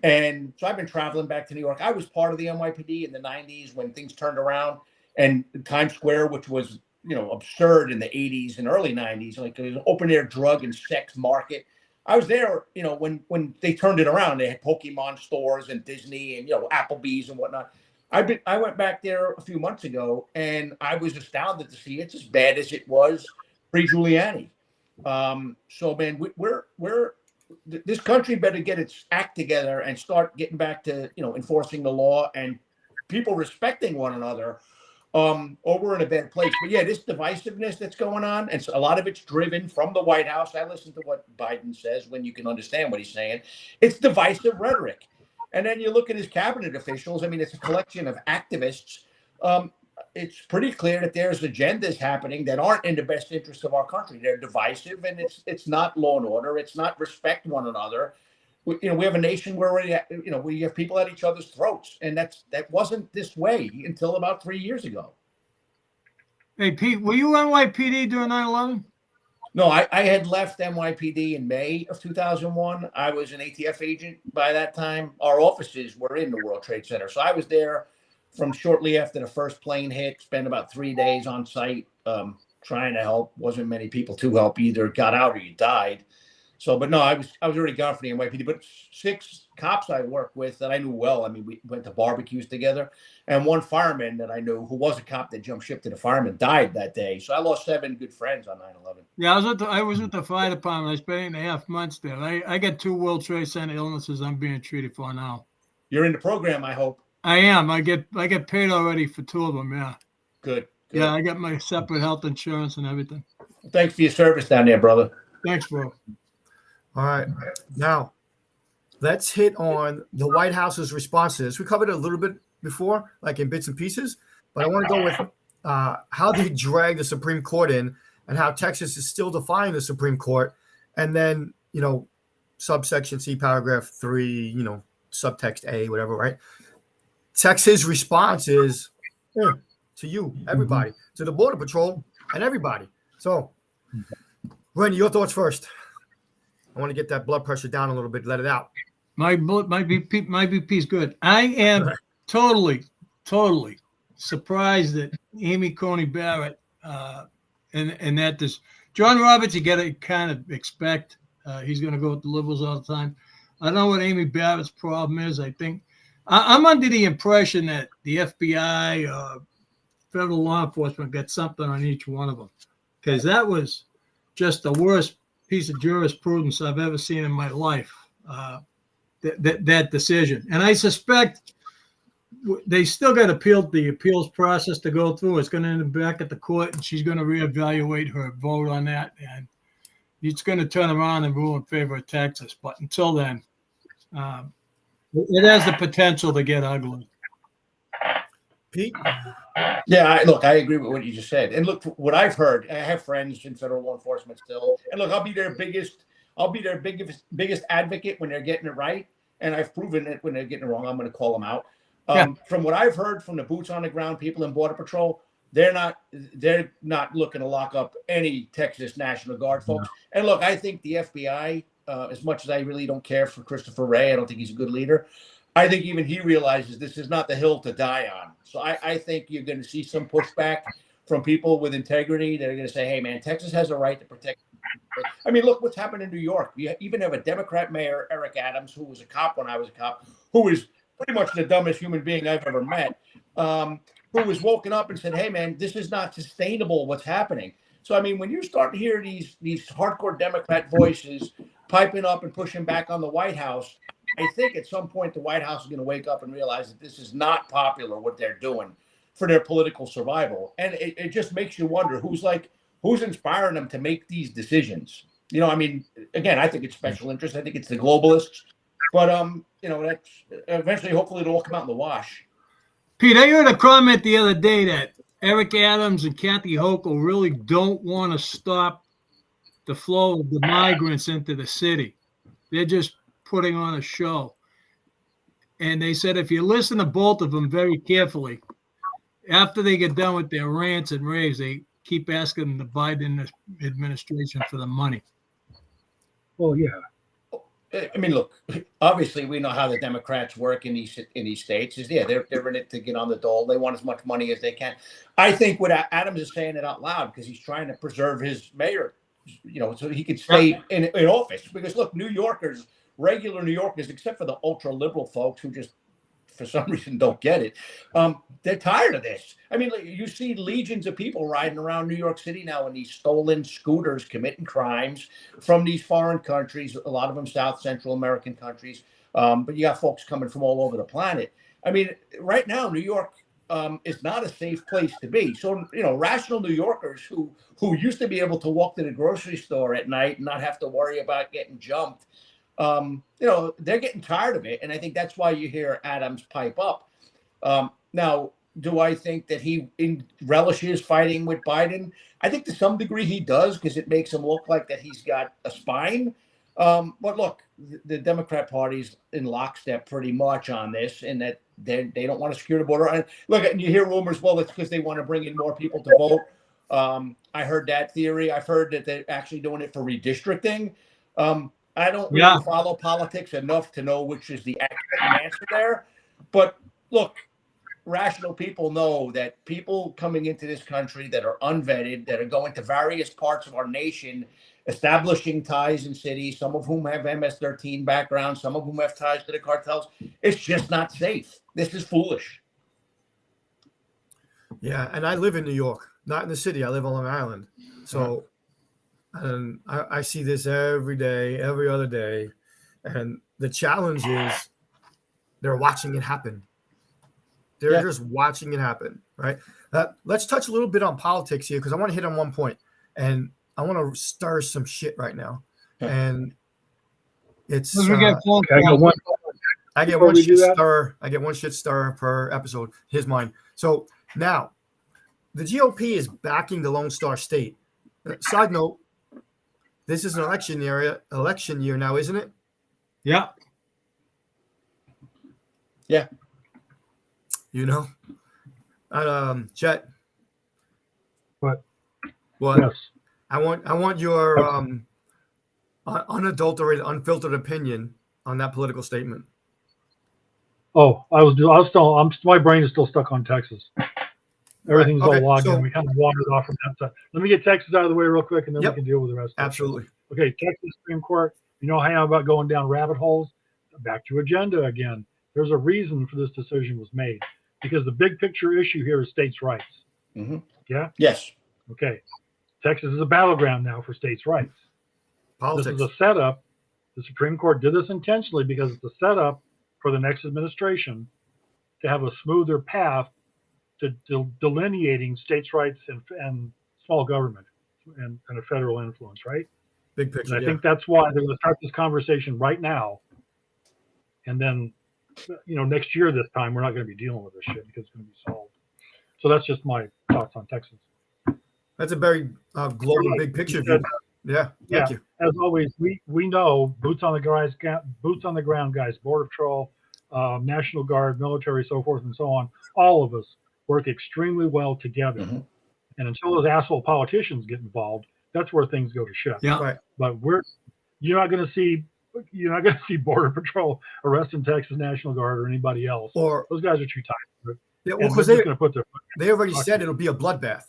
And so I've been traveling back to New York. I was part of the NYPD in the 90s when things turned around, and Times Square, which was absurd in the 80s and early 90s, like an open air drug and sex market. I was there, when they turned it around. They had Pokemon stores and Disney and Applebee's and whatnot. I went back there a few months ago, and I was astounded to see it's as bad as it was pre-Giuliani. So man, this country better get its act together and start getting back to enforcing the law and people respecting one another. Or we're in a bad place. But yeah, this divisiveness that's going on, and a lot of it's driven from the White House. I listen to what Biden says when you can understand what he's saying. It's divisive rhetoric. And then you look at his cabinet officials. I mean, it's a collection of activists. It's pretty clear that there's agendas happening that aren't in the best interest of our country. They're divisive, and it's not law and order. It's not respect one another. We have a nation where we have people at each other's throats, and that wasn't this way until about 3 years ago. Hey, Pete, were you NYPD during 9/11? No, I had left NYPD in May of 2001. I was an ATF agent by that time. Our offices were in the World Trade Center, so I was there from shortly after the first plane hit. Spent about 3 days on site trying to help. Wasn't many people to help. You either got out or you died. So, but no, I was already gone from the NYPD. But 6 cops I worked with that I knew well. I mean, we went to barbecues together, and one fireman that I knew who was a cop that jumped ship to the fireman died that day. So I lost 7 good friends on 9/11. Yeah, I was with the fire department. I spent 8.5 months there. I got 2 World Trade Center illnesses I'm being treated for now. You're in the program, I hope. I am. I get paid already for 2 of them. Yeah. Good. Yeah, I got my separate health insurance and everything. Thanks for your service down there, brother. Thanks, bro. All right. Now, let's hit on the White House's response to this. We covered it a little bit before, like in bits and pieces, but I want to go with how they drag the Supreme Court in and how Texas is still defying the Supreme Court. And then, subsection C, paragraph 3, subtext A, whatever, right? Texas' response is, to you, everybody, to the Border Patrol and everybody. So, Randy, your thoughts first. I want to get that blood pressure down a little bit, let it out. My BP is good. I am totally surprised that Amy Coney Barrett and that this John Roberts, you got to kind of expect he's going to go with the liberals all the time. I don't know what Amy Barrett's problem is. I think I'm under the impression that the FBI, federal law enforcement, got something on each one of them, because that was just the worst piece of jurisprudence I've ever seen in my life. That decision, and I suspect they still got the appeals process to go through. It's going to end up back at the court, and she's going to reevaluate her vote on that, and it's going to turn around and rule in favor of Texas. But until then, it has the potential to get ugly. Pete? Yeah, look, I agree with what you just said. And look, what I've heard, I have friends in federal law enforcement still, and look, I'll be their biggest advocate when they're getting it right. And I've proven it when they're getting it wrong. I'm going to call them out. From what I've heard from the boots on the ground people in Border Patrol, they're not looking to lock up any Texas National Guard folks. And look, I think the FBI, as much as I really don't care for Christopher Wray, I don't think he's a good leader. I think even he realizes this is not the hill to die on. So I think you're going to see some pushback from people with integrity that are going to say, hey, man, Texas has a right to protect. I mean, look what's happened in New York. You even have a Democrat mayor, Eric Adams, who was a cop when I was a cop, who is pretty much the dumbest human being I've ever met, who was woken up and said, hey, man, this is not sustainable what's happening. So, I mean, when you start to hear these hardcore Democrat voices piping up and pushing back on the White House, I think at some point the White House is going to wake up and realize that this is not popular, what they're doing for their political survival. And it just makes you wonder who's inspiring them to make these decisions. You know, I mean, again, I think it's special interest. I think it's the globalists. But, that's eventually, hopefully, it'll all come out in the wash. Pete, I heard a comment the other day that Eric Adams and Kathy Hochul really don't want to stop the flow of the migrants into the city. They're just putting on a show. And they said if you listen to both of them very carefully, after they get done with their rants and raves, they keep asking the Biden administration for the money. Well, yeah. I mean, look, obviously we know how the Democrats work in these states. They're in it to get on the dole. They want as much money as they can. I think what Adams is saying it out loud because he's trying to preserve his mayor, so he could stay in office. Because look, regular New Yorkers, except for the ultra liberal folks who just for some reason don't get it, they're tired of this. I mean, you see legions of people riding around New York City now in these stolen scooters committing crimes from these foreign countries, a lot of them South Central American countries, but you got folks coming from all over the planet. I mean, right now New York is not a safe place to be. So, rational New Yorkers who used to be able to walk to the grocery store at night and not have to worry about getting jumped, they're getting tired of it. And I think that's why you hear Adams pipe up. Now, do I think that he relishes fighting with Biden? I think to some degree he does, because it makes him look like that he's got a spine. But look, the Democrat Party's in lockstep pretty much on this, and that they don't want to secure the border. And look, and you hear rumors, well, it's because they want to bring in more people to vote. I heard that theory. I've heard that they're actually doing it for redistricting. I don't really follow politics enough to know which is the accurate answer there. But look, rational people know that people coming into this country that are unvetted, that are going to various parts of our nation, establishing ties in cities, some of whom have MS-13 backgrounds, some of whom have ties to the cartels, it's just not safe. This is foolish. Yeah, and I live in New York, not in the city. I live on Long Island. So and I see this every day, every other day. And the challenge is they're watching it happen. They're just watching it happen, right? Let's touch a little bit on politics here because I want to hit on one point. And I want to stir some shit right now. And it's I get one shit stir per episode. Here's mine. So now the GOP is backing the Lone Star State. Side note, this is an election year now, isn't it? Yeah. Yeah. Chet. What? What? Yes. I want your unadulterated, unfiltered opinion on that political statement. Oh, my brain is still stuck on Texas. Everything's Right. Okay. all logged So, in. We kind of wandered off from that side. Let me get Texas out of the way real quick, and then Yep. we can deal with the rest. Absolutely. Okay, Texas Supreme Court. You know how I'm about going down rabbit holes? Back to agenda again. There's a reason for this decision was made, because the big picture issue here is states' rights. Mm-hmm. Yeah? Yes. Okay. Texas is a battleground now for states' rights. Politics. This is a setup. The Supreme Court did this intentionally because it's a setup for the next administration to have a smoother path to delineating states' rights and small government and a federal influence, right? Big picture. And I think that's why they're going to start this conversation right now. And then, next year this time, we're not going to be dealing with this shit because it's going to be solved. So that's just my thoughts on Texas. That's a very global, big picture view. Yeah. Thank you. As always, we know boots on the ground guys, Border Patrol, National Guard, military, so forth and so on. All of us work extremely well together. Mm-hmm. And until those asshole politicians get involved, that's where things go to shit. Yeah. Right. But you're not going to see Border Patrol arresting Texas National Guard or anybody else. Or Those guys are too tight. yeah, well, because they already said it'll be a bloodbath.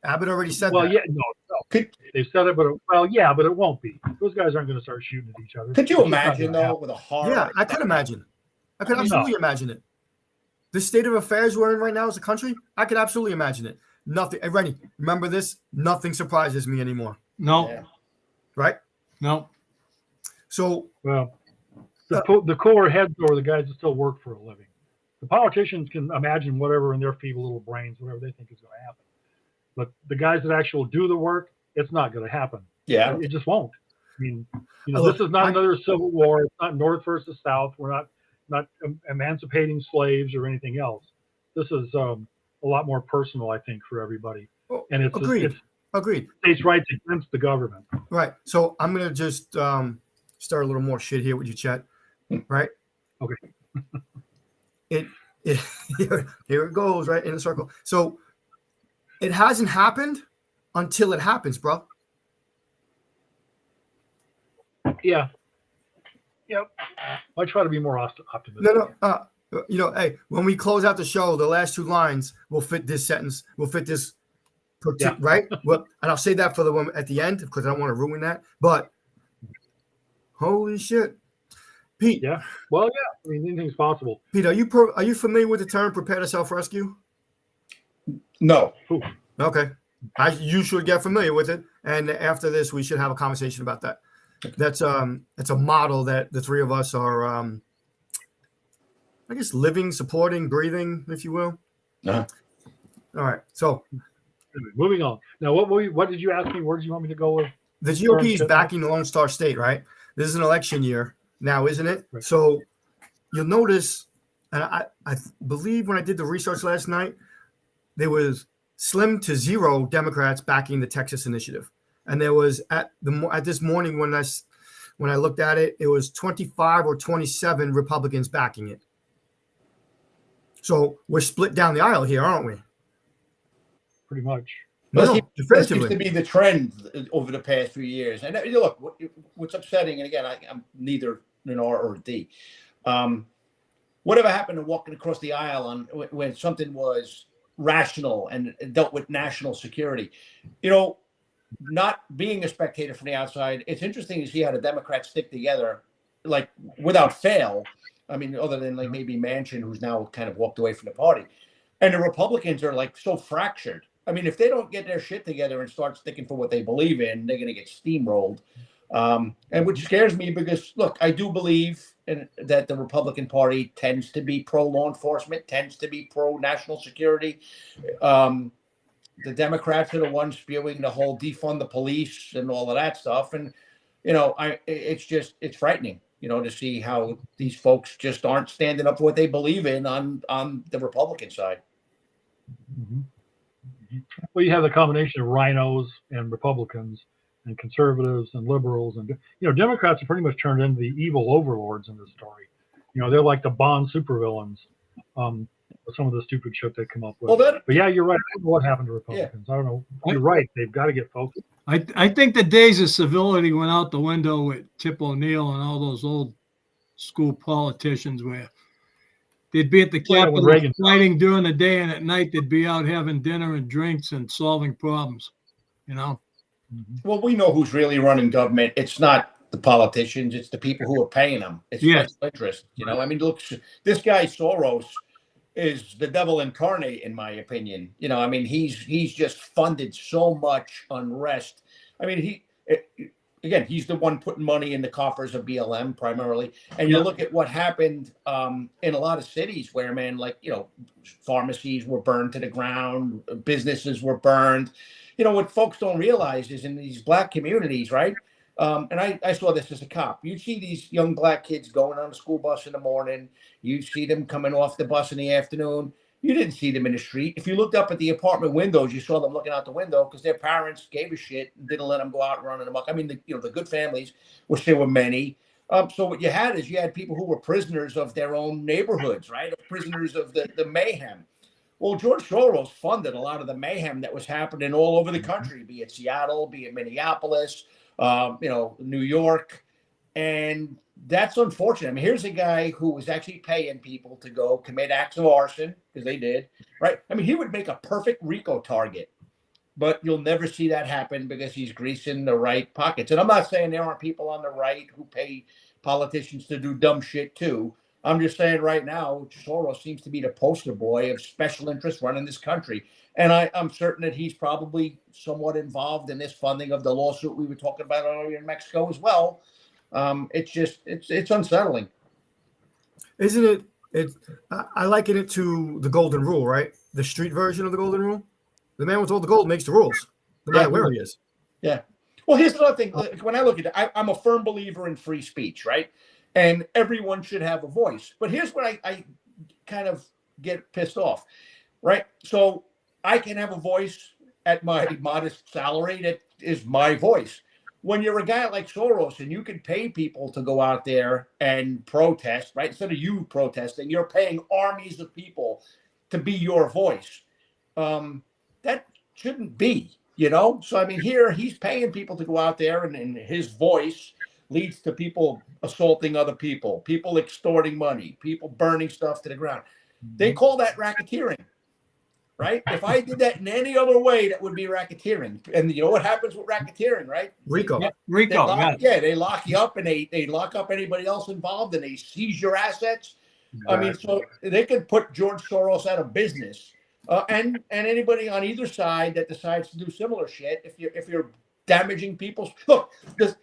Abbott already said Well, that. yeah, no. They said it, but it won't be. Those guys aren't going to start shooting at each other. Could you It's just not imagine gonna though, happen. with a horror? Yeah, I could imagine. I could No. absolutely imagine it. The state of affairs we're in right now as a country, I could absolutely imagine it. Nothing. Hey, Rennie, remember this? Nothing surprises me anymore. No, Yeah. Right? no. So, Well, the cooler heads are the guys that still work for a living. The politicians can imagine whatever in their feeble little brains, whatever they think is going to happen. But the guys that actually do the work, it's not going to happen. Yeah. It just won't. I mean, Look, this is not another civil war. It's not North versus South. We're not emancipating slaves or anything else. This is a lot more personal, I think, for everybody. And it's agreed. states' rights against the government. Right. So I'm gonna just start a little more shit here with you, Chet. Right? Okay. Here it goes, right in a circle. So it hasn't happened until it happens, bro. Yeah. Yep. I try to be more optimistic. No. Hey, when we close out the show, the last two lines will fit this sentence. Will fit this, right? Well, and I'll say that for the one at the end because I don't want to ruin that. But holy shit, Pete. Yeah. Well, yeah. I mean, anything's possible. Pete, are you familiar with the term "prepare to self-rescue"? No. Ooh. Okay, you should get familiar with it, and after this, we should have a conversation about that. That's a model that the three of us are, I guess, living, supporting, breathing, if you will. Uh-huh. All right. So Anyway, moving on. Now, what did you ask me? Where did you want me to go with? the GOP is backing the Lone Star State, right? This is an election year now, isn't it? Right. So you'll notice, and I believe when I did the research last night, there was slim to zero Democrats backing the Texas initiative. And there was at this morning when I looked at it, it was 25 or 27 Republicans backing it. So we're split down the aisle here, aren't we? Pretty much. No, That seems definitively. to be the trend over the past few years. And look, what's upsetting, and again, I'm neither an R or a D. Whatever happened to walking across the aisle on when something was rational and dealt with national security? Not being a spectator from the outside, it's interesting to see how the Democrats stick together, like without fail. I mean, other than like maybe Manchin, who's now kind of walked away from the party, and the Republicans are like so fractured. I mean, if they don't get their shit together and start sticking for what they believe in, they're going to get steamrolled. And which scares me because, look, I do believe that the Republican Party tends to be pro-law enforcement, tends to be pro-national security. The Democrats are the ones spewing the whole defund the police and all of that stuff. And, it's frightening, to see how these folks just aren't standing up for what they believe in on the Republican side. Mm-hmm. Well, you have the combination of rhinos and Republicans and conservatives and liberals. And, Democrats are pretty much turned into the evil overlords in this story. They're like the Bond supervillains. with some of the stupid shit they come up with. Well, then, But yeah, you're right. I don't know what happened to Republicans. I don't know. You're right. They've got to get focused. I think the days of civility went out the window with Tip O'Neill and all those old school politicians where they'd be at the Yeah, when Capitol Reagan- fighting during the day, and at night they'd be out having dinner and drinks and solving problems, you know? well, we know who's really running government. It's not the politicians; it's the people who are paying them. It's Yes. special interest. You know, I mean, look, this guy Soros is the devil incarnate, in my opinion. You know, I mean, he's just funded so much unrest. I mean, again, he's the one putting money in the coffers of BLM primarily. And you look at what happened in a lot of cities where, man, like, you know, pharmacies were burned to the ground, businesses were burned. You know, what folks don't realize is in these black communities, right? And I saw this as a cop. You see these young black kids going on the school bus in the morning. You see them coming off the bus in the afternoon. You didn't see them in the street. If you looked up at the apartment windows, you saw them looking out the window because their parents gave a shit and didn't let them go out running amok. I mean, the good families, which there were many. So what you had people who were prisoners of their own neighborhoods, right? Prisoners of the mayhem. Well, George Soros funded a lot of the mayhem that was happening all over the country, be it Seattle, be it Minneapolis, New York. And that's unfortunate. I mean, here's a guy who was actually paying people to go commit acts of arson, because they did, right? I mean, he would make a perfect RICO target, but you'll never see that happen because he's greasing the right pockets. And I'm not saying there aren't people on the right who pay politicians to do dumb shit too. I'm just saying right now, Soros seems to be the poster boy of special interests running this country. And I'm certain that he's probably somewhat involved in this funding of the lawsuit we were talking about earlier in Mexico as well. It's unsettling. Isn't it? I liken it to the golden rule, right? The street version of the golden rule. The man with all the gold makes the rules, no matter where he is. Yeah. Well, here's another thing. When I look at it, I'm a firm believer in free speech, right? And everyone should have a voice. But here's what I kind of get pissed off, right? So I can have a voice at my modest salary. That is my voice. When you're a guy like Soros and you can pay people to go out there and protest, right? Instead of you protesting, you're paying armies of people to be your voice. That shouldn't be, you know? So, I mean, here he's paying people to go out there and his voice leads to people assaulting other people, people extorting money, people burning stuff to the ground. They call that racketeering. Right? If I did that in any other way, that would be racketeering. And you know what happens with racketeering, right? RICO. Yeah, RICO. They lock you up and they lock up anybody else involved and they seize your assets. Exactly. I mean, so they could put George Soros out of business. And anybody on either side that decides to do similar shit, if you're damaging people's look, the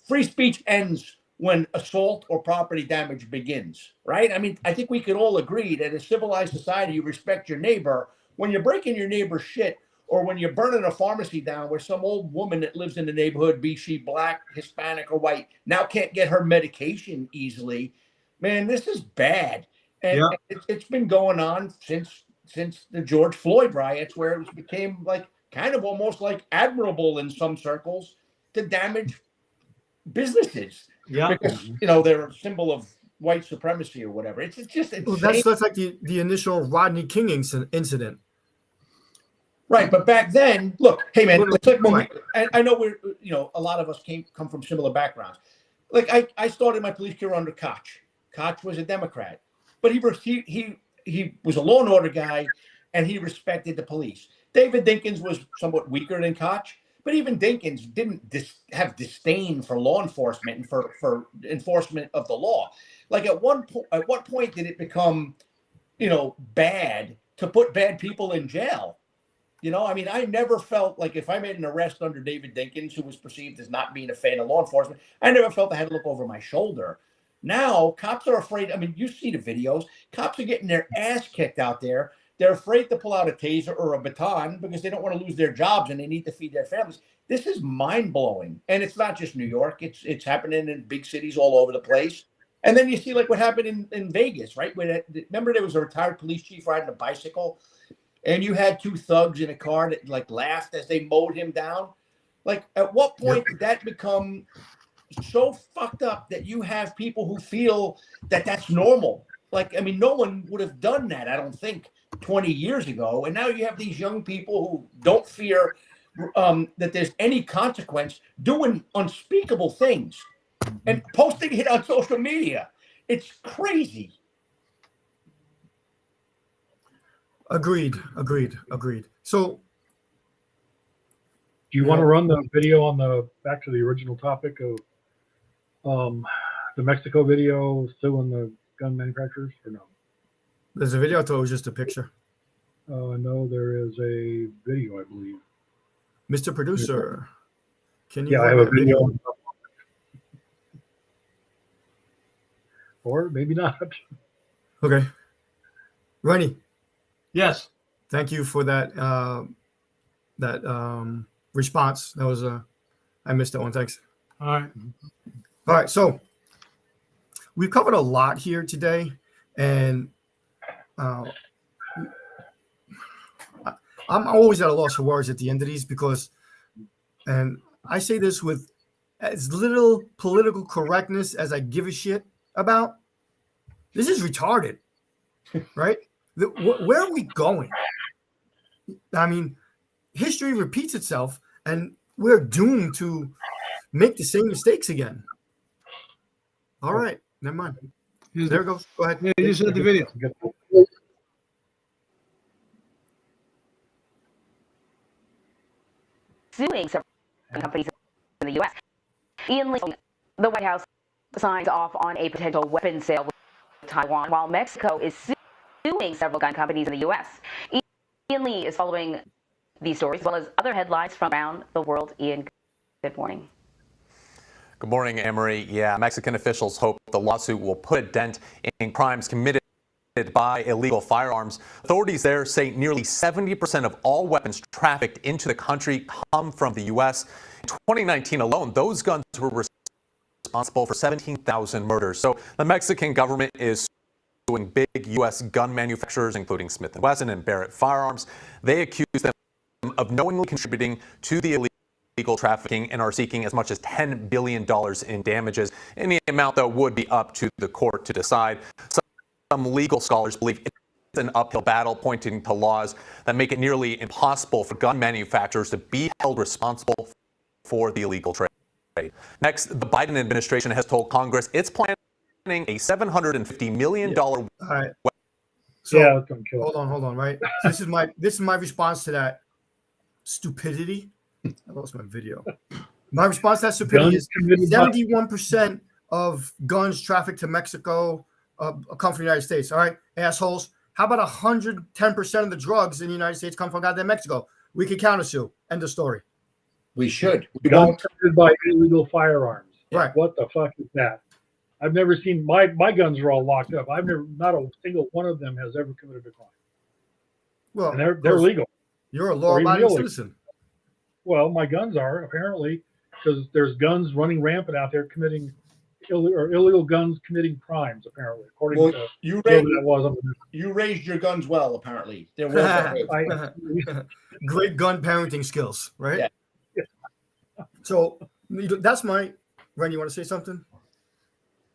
free speech ends when assault or property damage begins, right? I mean, I think we could all agree that in a civilized society, you respect your neighbor. When you're breaking your neighbor's shit, or when you're burning a pharmacy down where some old woman that lives in the neighborhood, be she black, Hispanic, or white, now can't get her medication easily, man, this is bad. And it's been going on since the George Floyd riots, where it became like kind of almost like admirable in some circles to damage businesses. Yeah, because they're a symbol of white supremacy or whatever. It's just insane. Well, that's like the initial Rodney King incident. Right, but back then, look, hey man, it's like when I know we're a lot of us come from similar backgrounds. Like I started my police career under Koch. Koch was a Democrat, but he was a law and order guy, and he respected the police. David Dinkins was somewhat weaker than Koch, but even Dinkins didn't have disdain for law enforcement and for enforcement of the law. Like at what point did it become, bad to put bad people in jail? I mean, I never felt like if I made an arrest under David Dinkins, who was perceived as not being a fan of law enforcement, I never felt I had to look over my shoulder. Now, cops are afraid. I mean, you see the videos. Cops are getting their ass kicked out there. They're afraid to pull out a taser or a baton because they don't want to lose their jobs and they need to feed their families. This is mind-blowing. And it's not just New York. It's happening in big cities all over the place. And then you see like what happened in Vegas, right? Remember there was a retired police chief riding a bicycle? And you had two thugs in a car that like laughed as they mowed him down. Like, at what point did that become so fucked up that you have people who feel that that's normal? Like, I mean, no one would have done that, I don't think, 20 years ago. And now you have these young people who don't fear that there's any consequence, doing unspeakable things and posting it on social media. It's crazy. Agreed. So, Do you want to run the video on the back to the original topic of the Mexico video suing the gun manufacturers, or no? there's a video. I thought it was just a picture. No, there is a video, I believe. Mr. Producer, can you? Yeah, I run have a that video. Or maybe not. Okay. Rennie, Yes. thank you for that response. That was I missed that one. Thanks. All right. All right, so we've covered a lot here today, and I'm always at a loss for words at the end of these because, and I say this with as little political correctness as I give a shit about. This is retarded, right? Where are we going? I mean, history repeats itself, and we're doomed to make the same mistakes again. All right, never mind. There it goes. Go ahead. Yeah, you just had the video. Suing several companies in the U.S. Ian Lee, the White House signs off on a potential weapons sale with Taiwan, while Mexico is suing several gun companies in the U.S. Ian Lee is following these stories as well as other headlines from around the world. Ian, good morning. Good morning, Amory. Yeah, Mexican officials hope the lawsuit will put a dent in crimes committed by illegal firearms. Authorities there say nearly 70% of all weapons trafficked into the country come from the U.S. In 2019 alone, those guns were responsible for 17,000 murders. So the Mexican government is suing big U.S. gun manufacturers, including Smith & Wesson and Barrett Firearms. They accuse them of knowingly contributing to the illegal trafficking and are seeking as much as $10 billion in damages. Any amount, though, would be up to the court to decide. Some legal scholars believe it's an uphill battle, pointing to laws that make it nearly impossible for gun manufacturers to be held responsible for the illegal trade. Next, the Biden administration has told Congress it's planning a $750 million. All right. So Yeah, it's gonna kill it. hold on, right? So this is my response to that stupidity. I lost my video. My response to that stupidity Guns is committed by- 71% of guns trafficked to Mexico come from the United States. All right, assholes. How about 110% of the drugs in the United States come from goddamn Mexico? We could countersue. End of story. We should. We Guns don't. committed by illegal firearms. Right. What the fuck is that? I've never seen my guns are all locked up. Not a single one of them has ever committed a crime. Well, And they're of course, legal. You're a Or law-abiding illegal. citizen. Well, my guns are apparently, because there's guns running rampant out there committing illegal guns committing crimes, apparently, according Well, to you whoever raised, that was on the news. you raised your guns well, apparently. They're well behaved. Great gun parenting skills, right? Yeah. So that's my. Ren, you want to say something?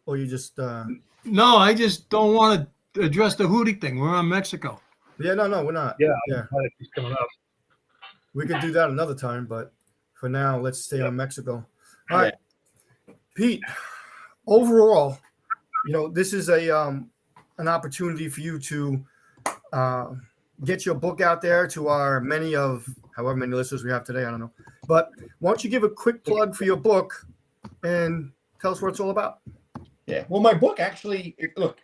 Or you just? No, I just don't want to address the Houthi thing. We're on Mexico. Yeah, no, we're not. Yeah, Yeah. it keeps coming up. We could do that another time, but for now, let's stay on Mexico. All right, Pete. Overall, this is an opportunity for you to get your book out there to our however many listeners we have today. I don't know, but why don't you give a quick plug for your book and tell us what it's all about? Yeah. Well, my book actually, look,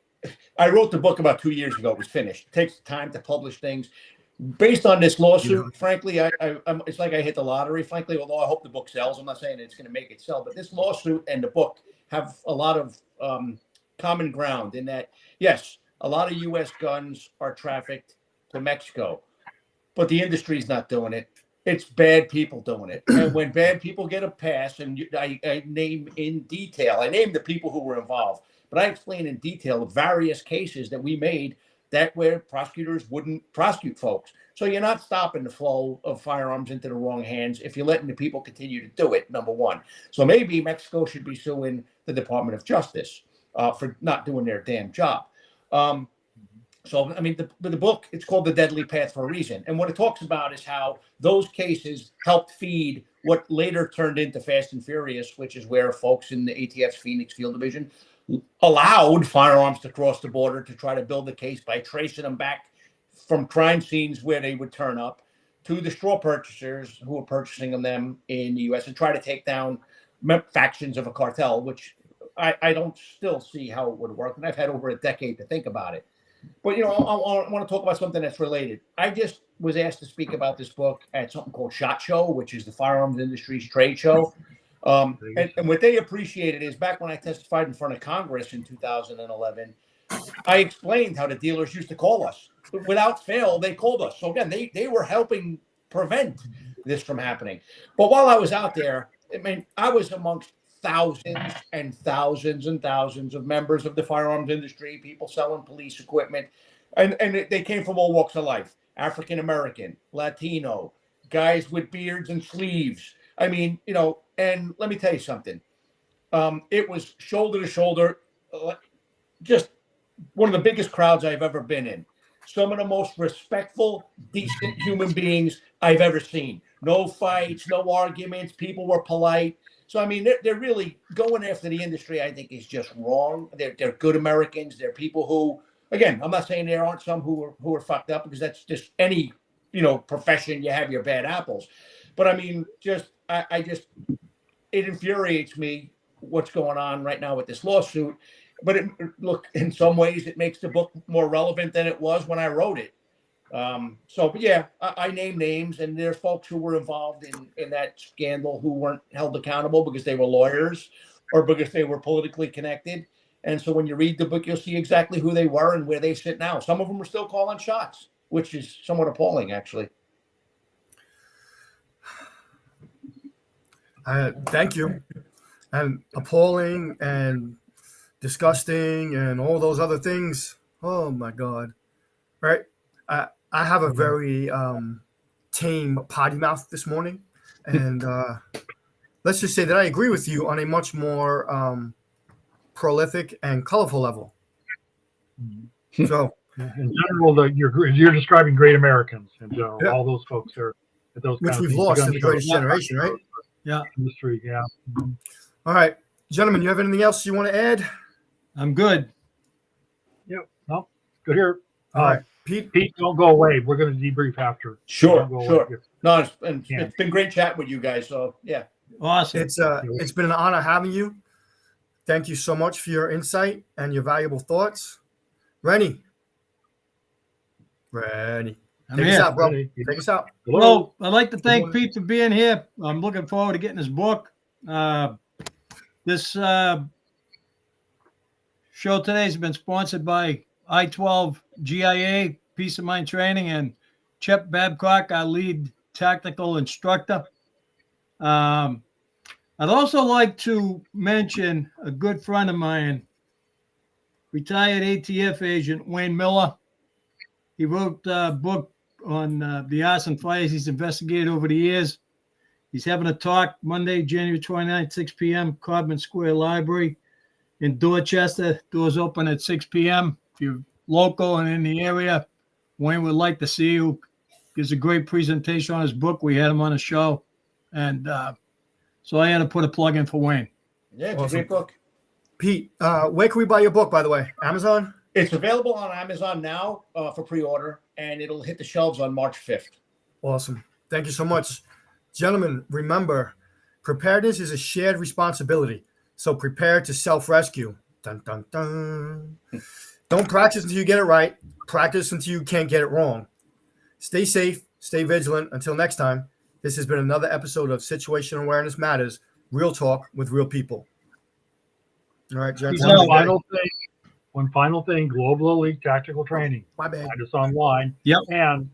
I wrote the book about 2 years ago. It was finished. It takes time to publish things. Based on this lawsuit, frankly, I'm, it's like I hit the lottery, frankly, although I hope the book sells. I'm not saying it's going to make it sell, but this lawsuit and the book have a lot of common ground in that, yes, a lot of U.S. guns are trafficked to Mexico, but the industry's not doing it. It's bad people doing it. And when bad people get a pass, and I name in detail, I name the people who were involved, but I explain in detail various cases that we made that where prosecutors wouldn't prosecute folks. So you're not stopping the flow of firearms into the wrong hands if you're letting the people continue to do it, number one. So maybe Mexico should be suing the Department of Justice for not doing their damn job. So, I mean, the book, it's called The Deadly Path for a reason. And what it talks about is how those cases helped feed what later turned into Fast and Furious, which is where folks in the ATF's Phoenix Field Division allowed firearms to cross the border to try to build the case by tracing them back from crime scenes where they would turn up to the straw purchasers who were purchasing them in the U.S. and try to take down factions of a cartel, which I don't still see how it would work. And I've had over a decade to think about it. But, you know, I want to talk about something that's related. I just was asked to speak about this book at something called SHOT Show, which is the firearms industry's trade show. And what they appreciated is back when I testified in front of Congress in 2011, I explained how the dealers used to call us. Without fail, they called us. So again, they were helping prevent this from happening. But while I was out there, I mean, I was amongst thousands and thousands and thousands of members of the firearms industry, people selling police equipment, and they came from all walks of life: African American, Latino, guys with beards and sleeves. I mean, you know, and let me tell you something. It was shoulder to shoulder, just one of the biggest crowds I've ever been in. Some of the most respectful, decent human beings I've ever seen. No fights, no arguments. People were polite. So, I mean, they're really going after the industry, I think, is just wrong. They're good Americans. They're people who, again, I'm not saying there aren't some who are fucked up, because that's just any, you know, profession. You have your bad apples. But, I mean, it infuriates me what's going on right now with this lawsuit. But look, in some ways, it makes the book more relevant than it was when I wrote it. But yeah, I name names, and there's folks who were involved in that scandal who weren't held accountable because they were lawyers or because they were politically connected. And so when you read the book, you'll see exactly who they were and where they sit now. Some of them are still calling shots, which is somewhat appalling, actually. Thank you. And appalling and disgusting and all those other things. Oh my God. Right. I have a very tame potty mouth this morning, and let's just say that I agree with you on a much more prolific and colorful level. So, in general, you're describing great Americans in general. Yeah. All those folks are at those which kind of we've things. lost in the greatest generation, right? Yeah. Industry, yeah. All right, gentlemen, you have anything else you want to add? I'm good. Yep. No, good here. All right, Pete, don't go away. We're going to debrief after. Sure, Don't go sure. away. No, it's been great chatting with you guys. So, yeah. Awesome. It's been an honor having you. Thank you so much for your insight and your valuable thoughts. Rennie. I'm Take here. us out, bro. Rennie. Take us out. Well, I'd like to thank Pete for being here. I'm looking forward to getting his book. This show today has been sponsored by i12 GIA, Peace of Mind Training, and Chip Babcock, our lead tactical instructor. I'd also like to mention a good friend of mine, retired ATF agent Wayne Miller. He wrote a book on the arson fires he's investigated over the years. He's having a talk Monday, January 29th, 6 p.m., Codman Square Library in Dorchester. Doors open at 6 p.m. If you're local and in the area, Wayne would like to see you. Gives a great presentation on his book. We had him on a show. And so I had to put a plug in for Wayne. Yeah, it's Awesome. a great book. Pete, where can we buy your book, by the way? Amazon? It's available on Amazon now for pre-order, and it'll hit the shelves on March 5th. Awesome. Thank you so much. Gentlemen, remember, preparedness is a shared responsibility. So prepare to self-rescue. Dun, dun, dun. Don't practice until you get it right. Practice until you can't get it wrong. Stay safe. Stay vigilant. Until next time, this has been another episode of Situational Awareness Matters, Real Talk with Real People. All right, gents. One final thing, Global Elite Tactical Training. My bad. Find us online. Yep. And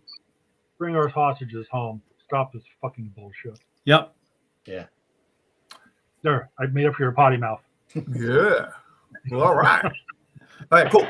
bring our hostages home. Stop this fucking bullshit. Yep. Yeah. There, I made up for your potty mouth. Yeah. Well, all right. All right, cool.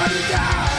Undoubtedly